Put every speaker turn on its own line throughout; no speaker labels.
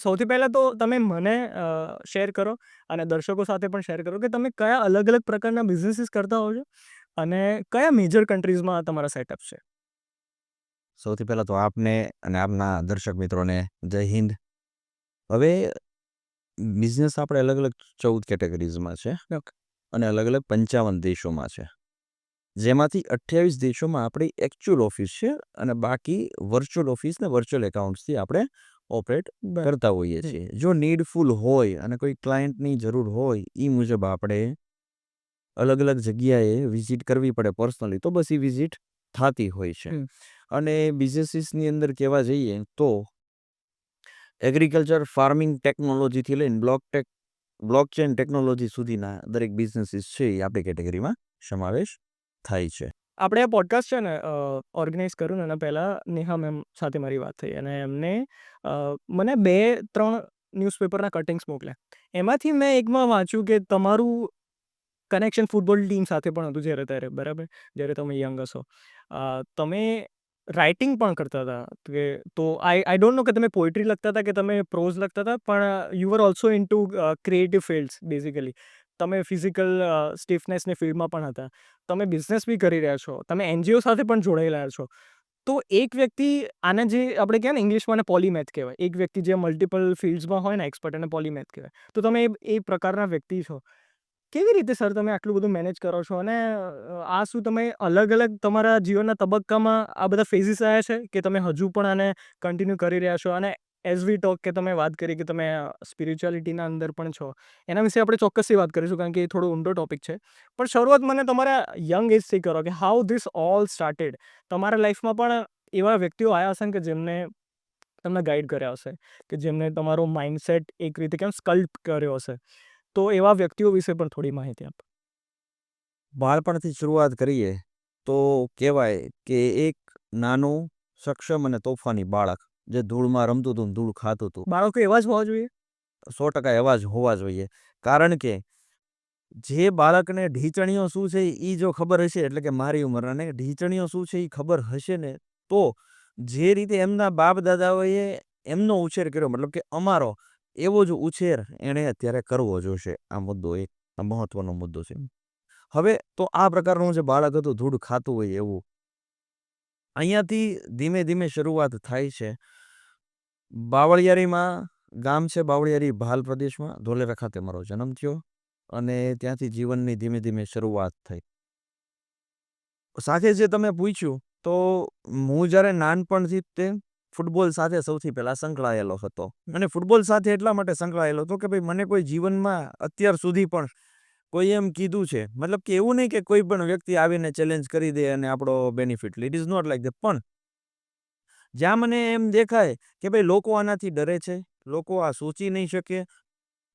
સૌથી પહેલાં તો તમે મને શેર કરો અને દર્શકો સાથે પણ શેર કરો કે તમે કયા અલગ અલગ પ્રકારના બિઝનેસીસ કરતા હો છો અને કયા મેજર કન્ટ્રીઝમાં તમારા સેટઅપ છે.
સૌથી પહેલા તો આપને અને આપના દર્શક મિત્રોને જય હિન્દ. હવે બિઝનેસ આપણે અલગ અલગ 14 કેટેગરીઝમાં છે
ઓકે.
અને અલગ અલગ 55 દેશોમાં છે, જેમાંથી 28 દેશોમાં આપણી એકચ્યુઅલ ઓફિસ છે અને બાકી વર્ચ્યુઅલ ઓફિસ ને વર્ચ્યુઅલ એકાઉન્ટ્સથી આપણે ઓપરેટ કરતા હોઈએ છીએ. જો નીડફુલ હોય અને કોઈ ક્લાયન્ટની જરૂર હોય એ મુજબ આપણે અલગ અલગ જગ્યાએ વિઝિટ કરવી પડે પર્સનલી, તો બસ એ વિઝિટ થતી હોય છે. અને બિઝનેસીસની અંદર કહેવા જઈએ તો એગ્રીકલ્ચર ફાર્મિંગ ટેકનોલોજીથી લઈને બ્લોકચેન ટેકનોલોજી સુધીના દરેક બિઝનેસીસ છે એ આપણી કેટેગરીમાં સમાવેશ થાય છે.
આપણે આ પોડકાસ્ટ છે ને ઓર્ગેનાઇઝ કર્યું ને એના પહેલાં નેહા મેમ સાથે મારી વાત થઈ અને એમને મને 2-3 ન્યૂઝપેપરના કટિંગ્સ મોકલ્યા. એમાંથી મેં એકમાં વાંચ્યું કે તમારું કનેક્શન ફૂટબોલ ટીમ સાથે પણ હતું જ્યારે ત્યારે, બરાબર, જ્યારે તમે યંગ હશો. તમે રાઇટિંગ પણ કરતા હતા કે તો આઈ ડોન્ટ નો કે તમે પોએટ્રી લખતા હતા કે તમે પ્રોઝ લખતા હતા, પણ you are also into creative fields basically. તમે ફિઝિકલ સ્ટીફનેસની ફિલ્ડમાં પણ હતા. તમે બિઝનેસ બી કરી રહ્યા છો, તમે એનજીઓ સાથે પણ જોડાયેલા છો. તો એક વ્યક્તિ આને જે આપણે કહેવાય ને ઇંગ્લિશમાં એને પોલીમેથ કહેવાય, એક વ્યક્તિ જે મલ્ટિપલ ફિલ્ડ્સમાં હોય ને એક્સપર્ટ, એને પોલીમેથ કહેવાય. તો તમે એ પ્રકારના વ્યક્તિ છો. કેવી રીતે સર તમે આટલું બધું મેનેજ કરો છો અને આ શું તમે અલગ અલગ તમારા જીવનના તબક્કામાં આ બધા ફેઝિસ આવ્યા છે કે તમે હજુ પણ આને કન્ટિન્યુ કરી રહ્યા છો? અને એઝ વી ટોક કે તમે વાત કરી કે તમે સ્પિરિચ્યુઆલિટીના અંદર પણ છો, એના વિશે આપણે ચોક્કસથી વાત કરીશું કારણ કે એ થોડો ઊંડો ટોપિક છે. પણ શરૂઆત મને તમારા યંગ એજથી કરો કે હાઉ ધીસ ઓલ સ્ટાર્ટેડ. તમારા લાઈફમાં પણ એવા વ્યક્તિઓ આવ્યા હશે ને કે જેમને તમને ગાઈડ કર્યા હશે, કે જેમને તમારો માઇન્ડસેટ એક રીતે કેમ સ્કલ્પ કર્યો હશે. તો એવા વ્યક્તિઓ વિશે પણ થોડી માહિતી આપો.
બાળપણથી શરૂઆત કરીએ તો કહેવાય કે એક નાનું સક્ષમ અને તોફાની બાળક જે ધૂળમાં રમતું હતું, ધૂળ ખાતું હતું.
બાળકો એવા જ હોવા જોઈએ.
100% એવા જ હોવા જોઈએ. કારણ કે જે બાળકને ઢીચણીઓ શું છે એ જો ખબર હશે, એટલે કે મારી ઉંમરને ઢીચણીઓ શું છે એ ખબર હશે ને, તો જે રીતે એમના બાપ દાદાઓએ એમનો ઉછેર કર્યો, મતલબ કે અમારો એવો જ ઉછેર એણે અત્યારે કરવો જોશે. આ મુદ્દો એક મહત્વનો મુદ્દો છે. હવે તો આ પ્રકારનું જે બાળક હતું ધૂળ ખાતું હોય એવું, અહીંયાથી ધીમે ધીમે શરૂઆત થાય છે. બાવળિયારીમાં ગામ છે, બાવળિયારી ભાલ પ્રદેશમાં, ધોલેરા ખાતે મારો જન્મ થયો અને ત્યાંથી જીવનની ધીમે ધીમે શરૂઆત થઈ. સાથે જે તમે પૂછ્યું, તો હું જ્યારે નાનપણથી તે ફૂટબોલ સાથે સૌથી પહેલાં સંકળાયેલો હતો. અને ફૂટબોલ સાથે એટલા માટે સંકળાયેલો હતો કે ભાઈ મને કોઈ જીવનમાં અત્યાર સુધી પણ કોઈ એમ કીધું છે, મતલબ કે એવું નહીં કે કોઈ પણ વ્યક્તિ આવીને ચેલેન્જ કરી દે અને આપણો બેનિફિટ લે, it is not like that. પણ જ્યાં મને એમ દેખાય કે ભાઈ લોકો આનાથી ડરે છે, લોકો આ સોચી નહીં શકે,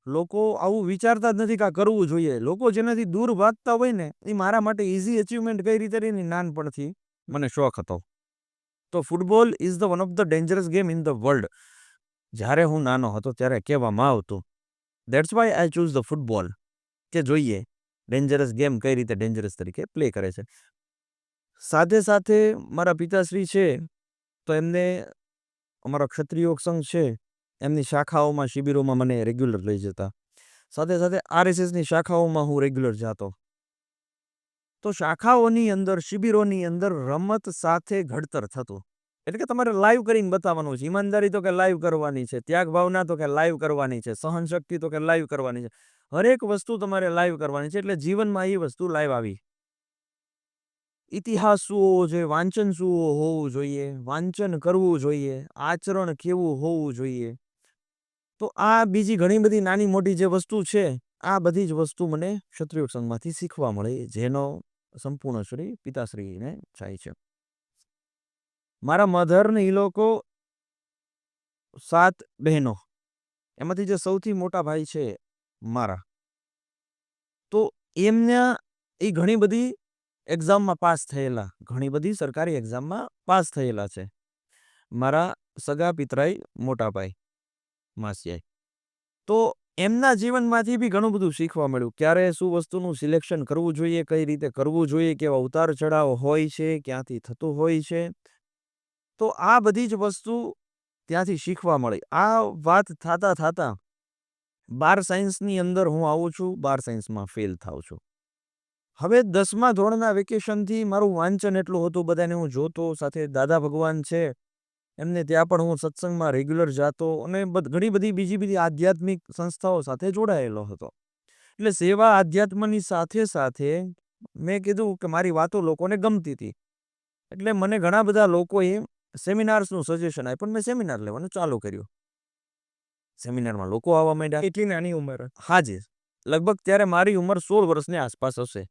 લોકો આવું વિચારતા જ નથી કે આ કરવું જોઈએ, લોકો જેનાથી દૂર ભાગતા હોય ને, એ મારા માટે ઇઝી અચીવમેન્ટ કઈ રીતે રહી, નાનપણથી મને શોખ હતો. તો football is the one of the dangerous game in the world. જ્યારે હું નાનો હતો ત્યારે કહેવામાં આવતું, that's why I choose the football, કે જોઈએ ડેન્જરસ ગેમ કઈ રીતે ડેન્જરસ તરીકે પ્લે કરે છે. સાથે સાથે મારા પિતાશ્રી છે, તો એમને અમારો ક્ષત્રિય સંઘ છે, એમની શાખાઓમાં શિબિરોમાં મને રેગ્યુલર લઈ જતા. સાથે સાથે આરએસએસની શાખાઓમાં હું રેગ્યુલર જતો. તો શાખાઓની અંદર, શિબિરોની અંદર રમત સાથે ઘડતર થતું. એટલે કે તમારે લાઈવ કરીને બતાવવાનું છે. ઈમાનદારી તો કે લાઈવ કરવાની છે, ત્યાગ ભાવના તો કે લાઈવ કરવાની છે, સહનશક્તિ તો કે લાઈવ કરવાની છે. હરેક વસ્તુ તમારે લાઈવ કરવાની છે. એટલે જીવનમાં એ વસ્તુ લાઈવ આવી. ઇતિહાસ શું હોવો જોઈએ, વાંચન શું હોવું જોઈએ, વાંચન કરવું જોઈએ, આચરણ કેવું હોવું જોઈએ. તો આ બીજી ઘણી બધી નાની મોટી જે વસ્તુ છે, આ બધી જ વસ્તુ મને ક્ષત્રિય સંઘમાંથી શીખવા મળી, જેનો સંપૂર્ણ શ્રેય પિતાશ્રીને જાય છે. મારા મધરને એ લોકો 7 બહેનો, એમાંથી જે સૌથી મોટા ભાઈ છે મારા, તો એમના એ ઘણી બધી એક્ઝામમાં પાસ થયેલા, ઘણી બધી સરકારી એક્ઝામમાં પાસ થયેલા છે. મારા સગા પિતરાઈ મોટા ભાઈ માસિયાઈ, તો એમના જીવનમાંથી બી ઘણું બધું શીખવા મળ્યું. ક્યારે શું વસ્તુનું સિલેક્શન કરવું જોઈએ, કઈ રીતે કરવું જોઈએ, કેવા ઉતાર ચઢાવ હોય છે, ક્યાંથી થતું હોય છે. તો આ બધી જ વસ્તુ ત્યાંથી શીખવા મળી. આ વાત થાતા થાતા 12 સાયન્સની અંદર હું આવું છું, 12 સાયન્સમાં ફેલ થાઉં છું. હવે 10મા ધોરણના વેકેશનથી મારું વાંચન એટલું હતું, બધાને હું જોતો, સાથે દાદા ભગવાન છે એમને ત્યાં પણ હું સત્સંગમાં રેગ્યુલર જાતો અને ઘણી બધી બીજી બધી આધ્યાત્મિક સંસ્થાઓ સાથે જોડાયેલો હતો. એટલે સેવા આધ્યાત્મની સાથે સાથે મેં કીધું કે મારી વાતો લોકોને ગમતી હતી. એટલે મને ઘણા બધા લોકોએ સેમિનાર્સનું સજેશન આપ્યું. મેં સેમિનાર લેવાનું ચાલુ કર્યું. સેમિનારમાં લોકો આવવા માંડ્યા.
એટલી નાની ઉંમર હતી.
હાજી, લગભગ ત્યારે મારી ઉંમર 16 વર્ષની આસપાસ હશે.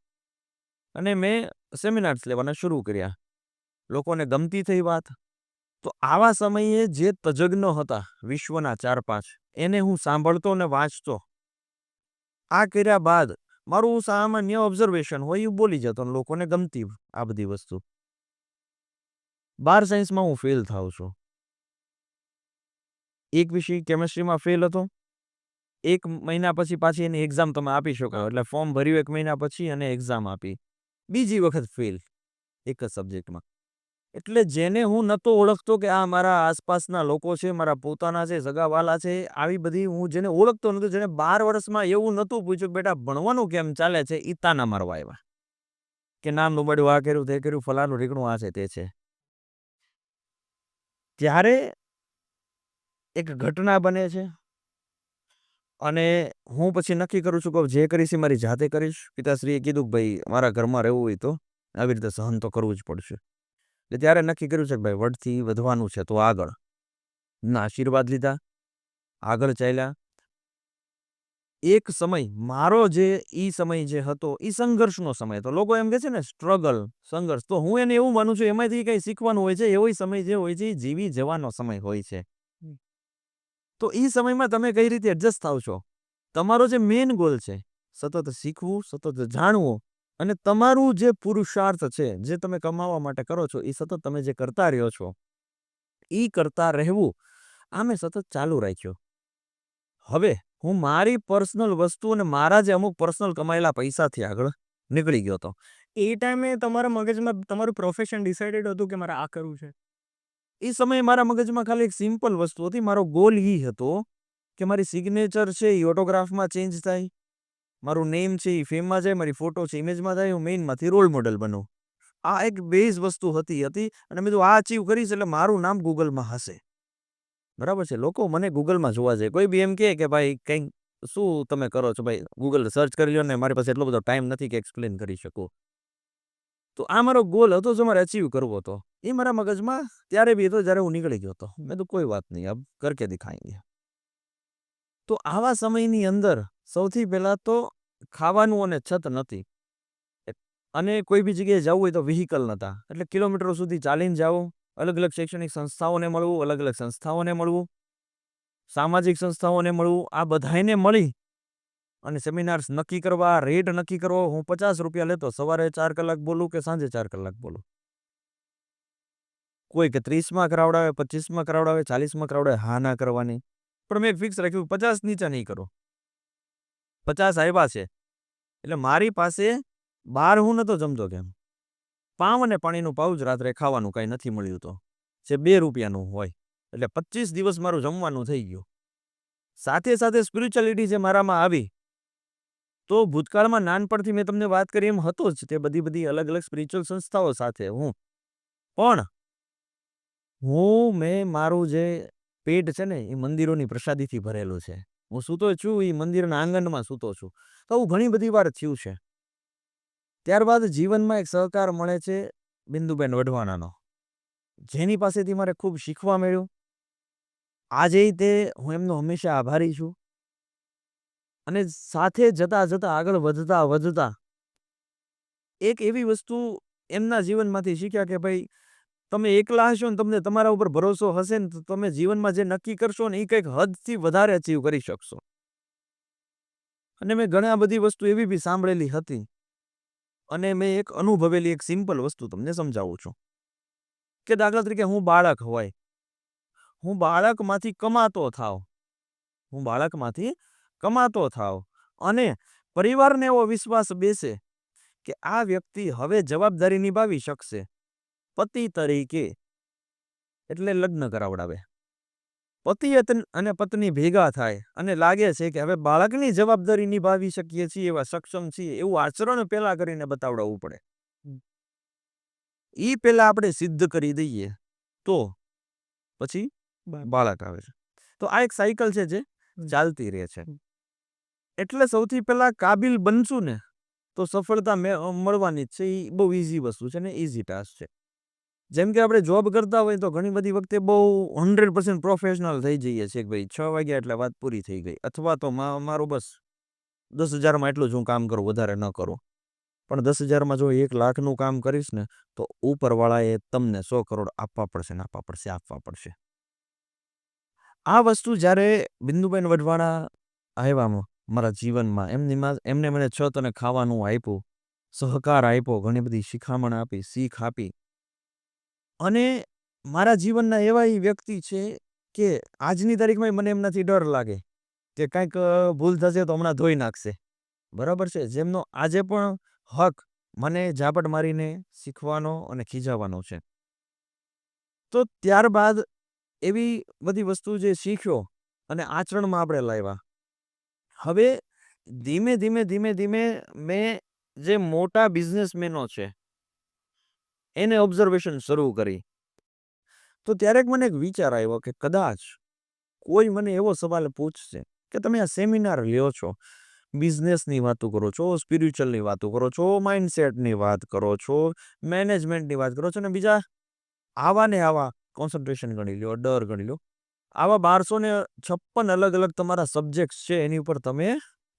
અને મેં સેમિનાર્સ લેવાના શરૂ કર્યા. લોકોને ગમતી થઈ વાત. તો આવા સમયે જે તજજ્ઞ હતા વિશ્વના 4-5 એને હું સાંભળતો અને વાંચતો. આ કર્યા બાદ મારું સામાન્ય ઓબ્ઝર્વેશન હોય એ બોલી જતો અને લોકોને ગમતી આ બધી વસ્તુ. 12 સાયન્સમાં હું ફેલ થાઉં છું. એક વિષય કેમિસ્ટ્રીમાં ફેલ હતો. 1 મહિના પછી પાછી એની એક્ઝામ તમે આપી શકો. એટલે ફોર્મ ભર્યું 1 મહિના પછી અને એક્ઝામ આપી. બીજી વખત ફેલ એક જ સબ્જેક્ટમાં. એટલે જેને હું નહોતો ઓળખતો કે આ મારા આસપાસના લોકો છે, મારા પોતાના છે, સગાવાલા છે, આવી બધી હું જેને ઓળખતો નહોતો, જેને 12 વર્ષમાં એવું નહોતું પૂછ્યું બેટા ભણવાનું કેમ ચાલે છે, ઈ તાના મારવા આવ્યા કે નામ ડૂબાડ્યું, આ કર્યું, તે કર્યું, ફલાણું ઢીકણું, આ છે તે છે. ત્યારે એક ઘટના બને છે અને હું પછી નક્કી કરું છું કે જે કરીશ એ મારી જાતે કરીશ. પિતાશ્રીએ કીધું કે ભાઈ મારા ઘરમાં રહેવું હોય તો આવી રીતે સહન તો કરવું જ પડશે. એટલે ત્યારે નક્કી કર્યું છે કે ભાઈ વડથી વધવાનું છે તો આગળ. ના આશીર્વાદ લીધા, આગળ ચાલ્યા. એક સમય મારો જે ઈ સમય જે હતો ઈ સંઘર્ષનો સમય હતો. લોકો એમ કહે છે ને સ્ટ્રગલ, સંઘર્ષ, તો હું એને એવું માનું છું એમાંથી કંઈ શીખવાનું હોય છે. એવો સમય જે હોય છે એ જીવી જવાનો સમય હોય છે. તો ઈ સમયમાં તમે કઈ રીતે એડજસ્ટ થાવ છો? તમારો જે મેઇન ગોલ છે સતત શીખવું, સતત જાણવું અને તમારું જે પુરુષાર્થ છે, જે તમે કમાવા માટે કરો છો એ સતત તમે જે કરતા રહ્યો છો ઈ કરતા રહેવું, આ મેં સતત ચાલુ રાખ્યો. હવે હું મારી પર્સનલ વસ્તુ અને મારા જે અમુક પર્સનલ કમાયેલા પૈસાથી આગળ નીકળી ગયો હતો.
એ ટાઈમે તમારા મગજમાં તમારું પ્રોફેશન ડિસાઇડેડ હતું કે મારે આ કરવું છે?
એ સમયે મારા મગજમાં ખાલી એક સિમ્પલ વસ્તુ હતી. મારો ગોલ ઈ હતો કે મારી સિગ્નેચર છે એ ઓટોગ્રાફમાં ચેન્જ થાય, મારું નેમ છે એ ફેમમાં જાય, મારી ફોટો છે ઇમેજમાં જાય, હું મેઇનમાંથી રોલ મોડલ બનું. આ એક બેઝ વસ્તુ હતી અને મેં આ અચીવ કરીશ એટલે મારું નામ ગૂગલમાં હશે. બરાબર છે, લોકો મને ગૂગલમાં જોવા જાય. કોઈ બી એમ કહે કે ભાઈ કંઈક શું તમે કરો છો, ભાઈ ગૂગલ સર્ચ કરી લો ને, મારી પાસે એટલો બધો ટાઈમ નથી કે એક્સપ્લેન કરી શકું. તો આ મારો ગોલ હતો જો મારે અચીવ કરવો હતો. એ મારા મગજમાં ત્યારે બી હતો જ્યારે હું નીકળી ગયો હતો. મેં તો કોઈ વાત નહીં, અબ કરકે દિખાએંગે. તો આવા સમયની અંદર સૌથી પહેલા તો ખાવાનું અને છત નથી અને કોઈ બી જગ્યાએ જવું હોય તો વ્હીકલ નહોતા. એટલે કિલોમીટરો સુધી ચાલીને જવું, અલગ અલગ શૈક્ષણિક સંસ્થાઓને મળવું, અલગ અલગ સંસ્થાઓને મળવું, સામાજિક સંસ્થાઓને મળવું, આ બધાને મળી અને સેમિનાર્સ નક્કી કરવા, રેટ નક્કી કરવો. હું 50 રૂપિયા લેતો, સવારે 4 કલાક બોલું કે સાંજે 4 કલાક બોલું. કોઈ કે 30માં કરાવડાવે, 25માં કરાવડાવે, 40માં કરાવડાવે, હા ના કરવાની. પણ મેં ફિક્સ રાખ્યું 50 નીચે નહીં કરું. 50 આવ્યા છે એટલે મારી પાસે બહાર હું નતો જમતો કેમ, પાવ અને પાણીનું પાઉચ રાત્રે ખાવાનું કાંઈ નથી મળ્યું તો જે 2 રૂપિયાનું હોય એટલે 25 દિવસ મારું જમવાનું થઈ ગયું. સાથે સાથે સ્પિરિચ્યુઆલિટી જે મારામાં આવી, તો ભૂતકાળમાં નાનપણથી મેં તમને વાત કરી એમ હતો જ તે બધી અલગ અલગ સ્પિરિચ્યુઅલ સંસ્થાઓ સાથે પણ મેં મારું જે પેટ છે ને એ મંદિરોની પ્રસાદીથી ભરેલું છે. હું સૂતો છું એ મંદિરના આંગણમાં સૂતો છું. તો આવું ઘણી બધી વાર થયું છે. ત્યારબાદ જીવનમાં એક સહકાર મળે છે બિંદુબેન વઢવાણાનો, જેની પાસેથી મારે ખૂબ શીખવા મળ્યું. આજે તે હું એમનો હંમેશા આભારી છું. અને સાથે જતા જતા આગળ વધતા એક એવી વસ્તુ એમના જીવનમાંથી શીખ્યા કે ભાઈ તમે એકલા હશો ને તમને તમારા ઉપર ભરોસો હશે ને તો તમે જીવનમાં જે નક્કી કરશો ને એ કંઈક હદથી વધારે અચીવ કરી શકશો. અને મેં ઘણા બધી વસ્તુ એવી બી સાંભળેલી હતી અને મેં એક અનુભવેલી એક સિમ્પલ વસ્તુ તમને સમજાવું છું કે દાખલા તરીકે હું બાળકમાંથી કમાતો થાવ અને પરિવારને એવો વિશ્વાસ બેસે કે આ વ્યક્તિ હવે જવાબદારી નિભાવી શકશે પતિ તરીકે, એટલે લગ્ન કરાવડાવે. પતિ અને પત્ની ભેગા થાય અને લાગે છે કે હવે બાળકની જવાબદારી નિભાવી શકીએ છીએ, એવા સક્ષમ છીએ, એવું આચરણ પહેલા કરીને બતાવડાવવું પડે. ઈ પહેલા આપણે સિદ્ધ કરી દઈએ તો પછી બાળક આવે છે. તો આ એક સાયકલ છે જે ચાલતી રહે છે. એટલે સૌથી પહેલા કાબિલ બનશું ને તો સફળતા મળવાની જ છે. એ બહુ ઈઝી વસ્તુ છે ને ઈઝી ટાસ્ક છે. જેમ કે આપણે જોબ કરતા હોય તો ઘણી બધી વખતે બહુ 100% પ્રોફેશનલ થઈ જઈએ છીએ કે ભાઈ 6 વાગ્યા એટલે વાત પૂરી થઈ ગઈ, અથવા તો મારું બસ 10,000માં એટલું જ હું કામ કરું, વધારે ન કરું. પણ 10,000માં જો 1 લાખનું કામ કરીશ ને તો ઉપરવાળાએ તમને 100 કરોડ આપવા પડશે ને આપવા પડશે. આ વસ્તુ જ્યારે બિંદુબેન વઢવાણા આવ્યા મારા જીવનમાં, એમને મને છત અને ખાવાનું આપ્યું, સહકાર આપ્યો, ઘણી બધી શિખામણ આપી, શીખ આપી. અને મારા જીવનના એવા વ્યક્તિ છે કે આજની તારીખમાં મને એમનાથી ડર લાગે કે કંઈક ભૂલ થશે તો હમણાં ધોઈ નાખશે. બરાબર છે. જેમનો આજે પણ હક મને ઝાપટ મારીને શીખવાનો અને ખીજાવવાનો છે. તો ત્યારબાદ એવી બધી વસ્તુ જે શીખ્યો અને આચરણમાં આપણે લાવ્યા. હવે ધીમે ધીમે મેં જે મોટા બિઝનેસમેનો છે એને ઓબ્ઝર્વેશન શરૂ કરી. તો ત્યારે મને એક વિચાર આવ્યો કે કદાચ કોઈ મને એવો સવાલ પૂછશે કે તમે આ સેમિનાર લ્યો છો, બિઝનેસની વાતો કરો છો, સ્પિરિચ્યુઅલની વાતો કરો છો, માઇન્ડસેટની વાત કરો છો, મેનેજમેન્ટની વાત કરો છો, અને બીજા આવા કોન્સન્ટ્રેશન ગણી લો, ડર ગણી લો, આવા 1256 અલગ અલગ તમારા સબ્જેક્ટ્સ છે એની ઉપર તમે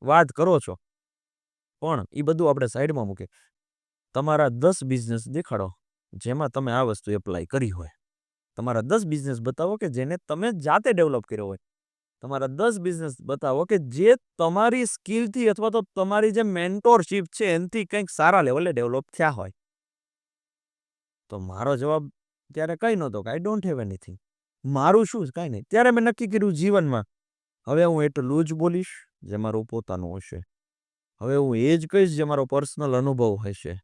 વાત કરો છો. પણ એ બધું આપણે સાઈડમાં મૂકે. તમારા 10 બિઝનેસ દેખાડો જેમાં તમે આ વસ્તુ એપ્લાય કરી હોય. તમારા 10 બિઝનેસ બતાવો કે જેને તમે જાતે ડેવલપ કર્યો હોય. તમારા 10 બિઝનેસ બતાવો કે જે તમારી સ્કિલથી અથવા તો તમારી જે મેન્ટોરશિપ છે એનાથી કંઈક સારા લેવલે ડેવલપ થયા હોય. તો મારો જવાબ ત્યારે કઈ નહોતો કે આઈ ડોન્ટ હેવ એનીથિંગ. મારું શું કાંઈ નહીં. ત્યારે મેં નક્કી કર્યું જીવનમાં હવે હું એટલું જ બોલીશ જે મારું પોતાનું હશે. હવે હું એ જ કહીશ જે મારો પર્સનલ અનુભવ હશે.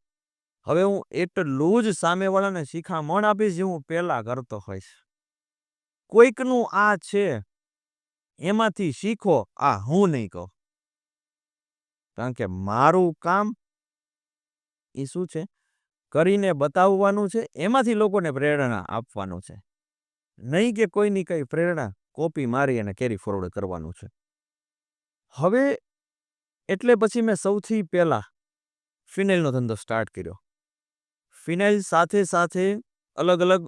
હવે હું એટલું જ સામેવાળાને શિખામણ આપીશ જે હું પહેલા કરતો હોઈશ. કોઈકનું આ છે એમાંથી શીખો, આ હું નહીં કહું. કારણ કે મારું કામ એ શું છે? કરીને બતાવવાનું છે, એમાંથી લોકોને પ્રેરણા આપવાનું છે. નહીં કે કોઈની કઈ પ્રેરણા કોપી મારી અને કેરી ફોરવર્ડ કરવાનું છે. હવે એટલે પછી મેં સૌથી પહેલા ફિનાઇલનો ધંધો સ્ટાર્ટ કર્યો. ફિનાઇલ સાથે અલગ અલગ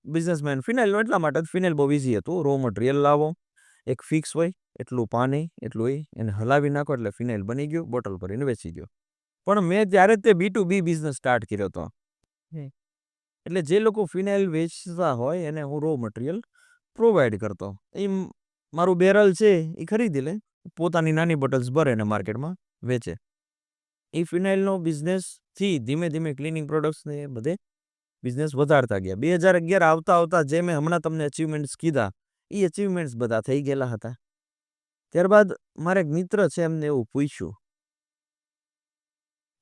બિઝનેસમેન. ફિનાઇલનો એટલા માટે ફિનાઇલ બહુ ઇઝી હતું. રો મટીરિયલ લાવો, એક ફિક્સ હોય, એટલું પાણી, એટલું એને હલાવી નાખો એટલે ફિનાઇલ બની ગયું, બોટલ ભરીને વેચી ગયો. પણ મેં ત્યારે તે B2B બિઝનેસ સ્ટાર્ટ કર્યો હતો. એટલે જે લોકો ફિનાઇલ વેચતા હોય એને હું રો મટીરિયલ પ્રોવાઈડ કરતો. એ મારું બેરલ છે એ ખરીદી લે, પોતાની નાની બોટલ્સ ભરે ને માર્કેટમાં વેચે. એ ફિનાઇલનો બિઝનેસથી ધીમે ધીમે ક્લિનિંગ પ્રોડક્ટ્સને બધે બિઝનેસ વધારતા ગયા. 2011 આવતા જે મેં હમણાં તમને અચીવમેન્ટ્સ કીધા એ અચીવમેન્ટ્સ બધા થઈ ગયેલા હતા. ત્યારબાદ મારા એક મિત્ર છે એમને એવું પૂછ્યું,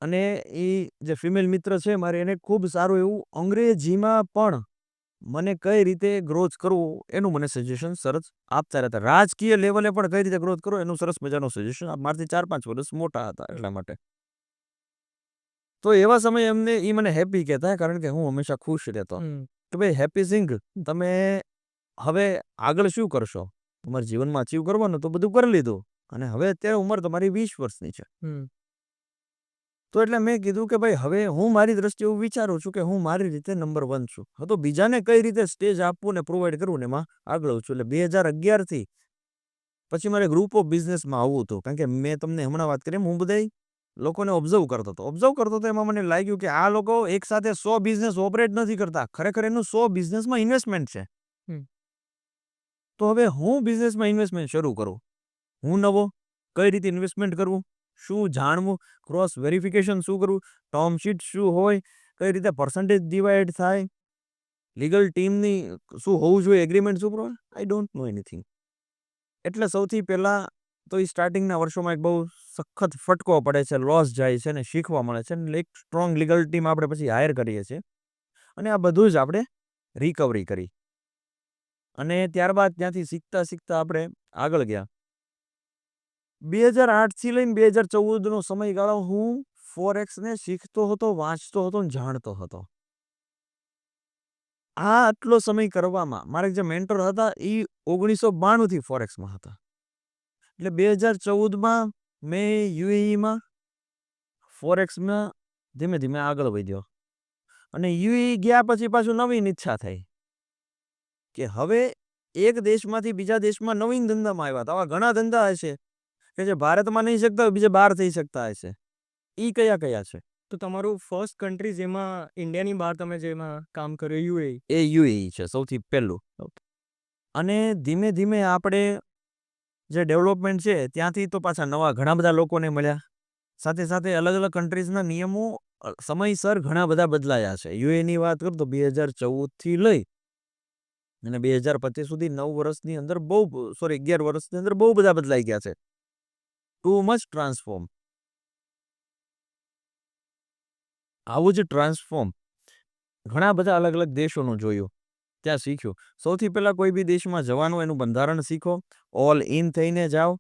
અને એ જે ફિમેલ મિત્ર છે મારે, એને ખૂબ સારું એવું અંગ્રેજીમાં પણ મને કઈ રીતે ગ્રોથ કરવું એનું મને સજેશન સરસ આપતા રહેતા. રાજકીય લેવલે પણ કઈ રીતે ગ્રોથ કરવો એનું સરસ મજાનું સજેશન. મારાથી 4-5 વર્ષ મોટા હતા એટલા માટે. તો એવા સમયે એમને એ મને હેપી કહેતા, કારણ કે હું હંમેશા ખુશ રહેતો કે ભાઈ હેપી સિંગ, તમે હવે આગળ શું કરશો? તમારા જીવનમાં અચીવ કરવાનું તો બધું કરી લીધું, અને હવે અત્યારે ઉંમર તમારી 20 વર્ષની છે. તો એટલે મેં કીધું કે ભાઈ હવે હું મારી દ્રષ્ટિએ એવું વિચારું છું કે હું મારી રીતે નંબર 1 છું. તો બીજાને કઈ રીતે સ્ટેજ આપવું ને પ્રોવાઈડ કરવું ને એમાં આગળ છું. એટલે 2011થી પછી મારે ગ્રુપ ઓફ બિઝનેસમાં આવવું હતું. કારણ કે મેં તમને હમણાં વાત કરી, હું બધા લોકોને ઓબ્ઝર્વ કરતો હતો. એમાં મને લાગ્યું કે આ લોકો એક સાથે 100 બિઝનેસ ઓપરેટ નથી કરતા. ખરેખર એનું 100 બિઝનેસમાં ઇન્વેસ્ટમેન્ટ છે. તો હવે હું બિઝનેસમાં ઇન્વેસ્ટમેન્ટ શરૂ કરું. હું નવો, કઈ રીતે ઇન્વેસ્ટમેન્ટ કરવું, શું જાણવું, ક્રોસ વેરિફિકેશન શું કરવું, ટર્મ શીટ શું હોય, કઈ રીતે પર્સન્ટેજ ડિવાઈડ થાય, લીગલ ટીમની શું હોવું જોઈએ, એગ્રીમેન્ટ શું કરવું, આઈ ડોન્ટ નો એનીથિંગ. એટલે સૌથી પહેલા તો એ સ્ટાર્ટિંગના વર્ષોમાં એક બહુ સખત ફટકો પડે છે, લોસ જાય છે ને શીખવા મળે છે. એટલે એક સ્ટ્રોંગ લીગલ ટીમ આપણે પછી હાયર કરીએ છીએ, અને આ બધું જ આપણે રિકવરી કરી. અને ત્યારબાદ ત્યાંથી શીખતા આપણે આગળ ગયા. 2008 થી લઈને 2014 નો સમયગાળો હું ફોરેક્સને શીખતો હતો, વાંચતો હતો ને જાણતો હતો. આ આટલો સમય કરવામાં મારા જે મેન્ટર હતા એ 1992 થી ફોરેક્સમાં હતા. એટલે 2014માં મેં યુએઈમાં ફોરેક્સમાં ધીમે ધીમે આગળ વધ્યો. અને યુએઈ ગયા પછી પાછું નવીન ઈચ્છા થઈ કે હવે એક દેશમાંથી બીજા દેશમાં નવીન ધંધામાં આવ્યા. તો આવા ઘણા ધંધા હશે કે જે ભારતમાં નહીં શકતા હોય, બીજે બહાર થઈ શકતા હશે. ઈ કયા કયા છે?
તો તમારું ફર્સ્ટ કન્ટ્રી જેમાં ઇન્ડિયાની બહાર તમે જેમાં કામ કર્યું યુએઈ.
એ યુએઈ છે સૌથી પહેલું. અને ધીમે ધીમે આપણે જે ડેવલપમેન્ટ છે ત્યાંથી તો પાછા નવા ઘણા બધા લોકોને મળ્યા. સાથે સાથે અલગ અલગ કન્ટ્રીઝના નિયમો સમયસર ઘણા બધા બદલાયા છે. યુએની વાત કરું તો 2014 થી લઈ અને 2025 સુધી 9 વર્ષની અંદર 11 વર્ષની અંદર બહુ બધા બદલાઈ ગયા છે. Too much transform. આવું જ ટ્રાન્સફોર્મ ઘણા બધા અલગ અલગ દેશોનું જોયું, ત્યાં શીખ્યું. સૌથી પહેલા કોઈ બી દેશમાં જવાનું એનું બંધારણ શીખો. ઓલ ઇન થઈને જાઓ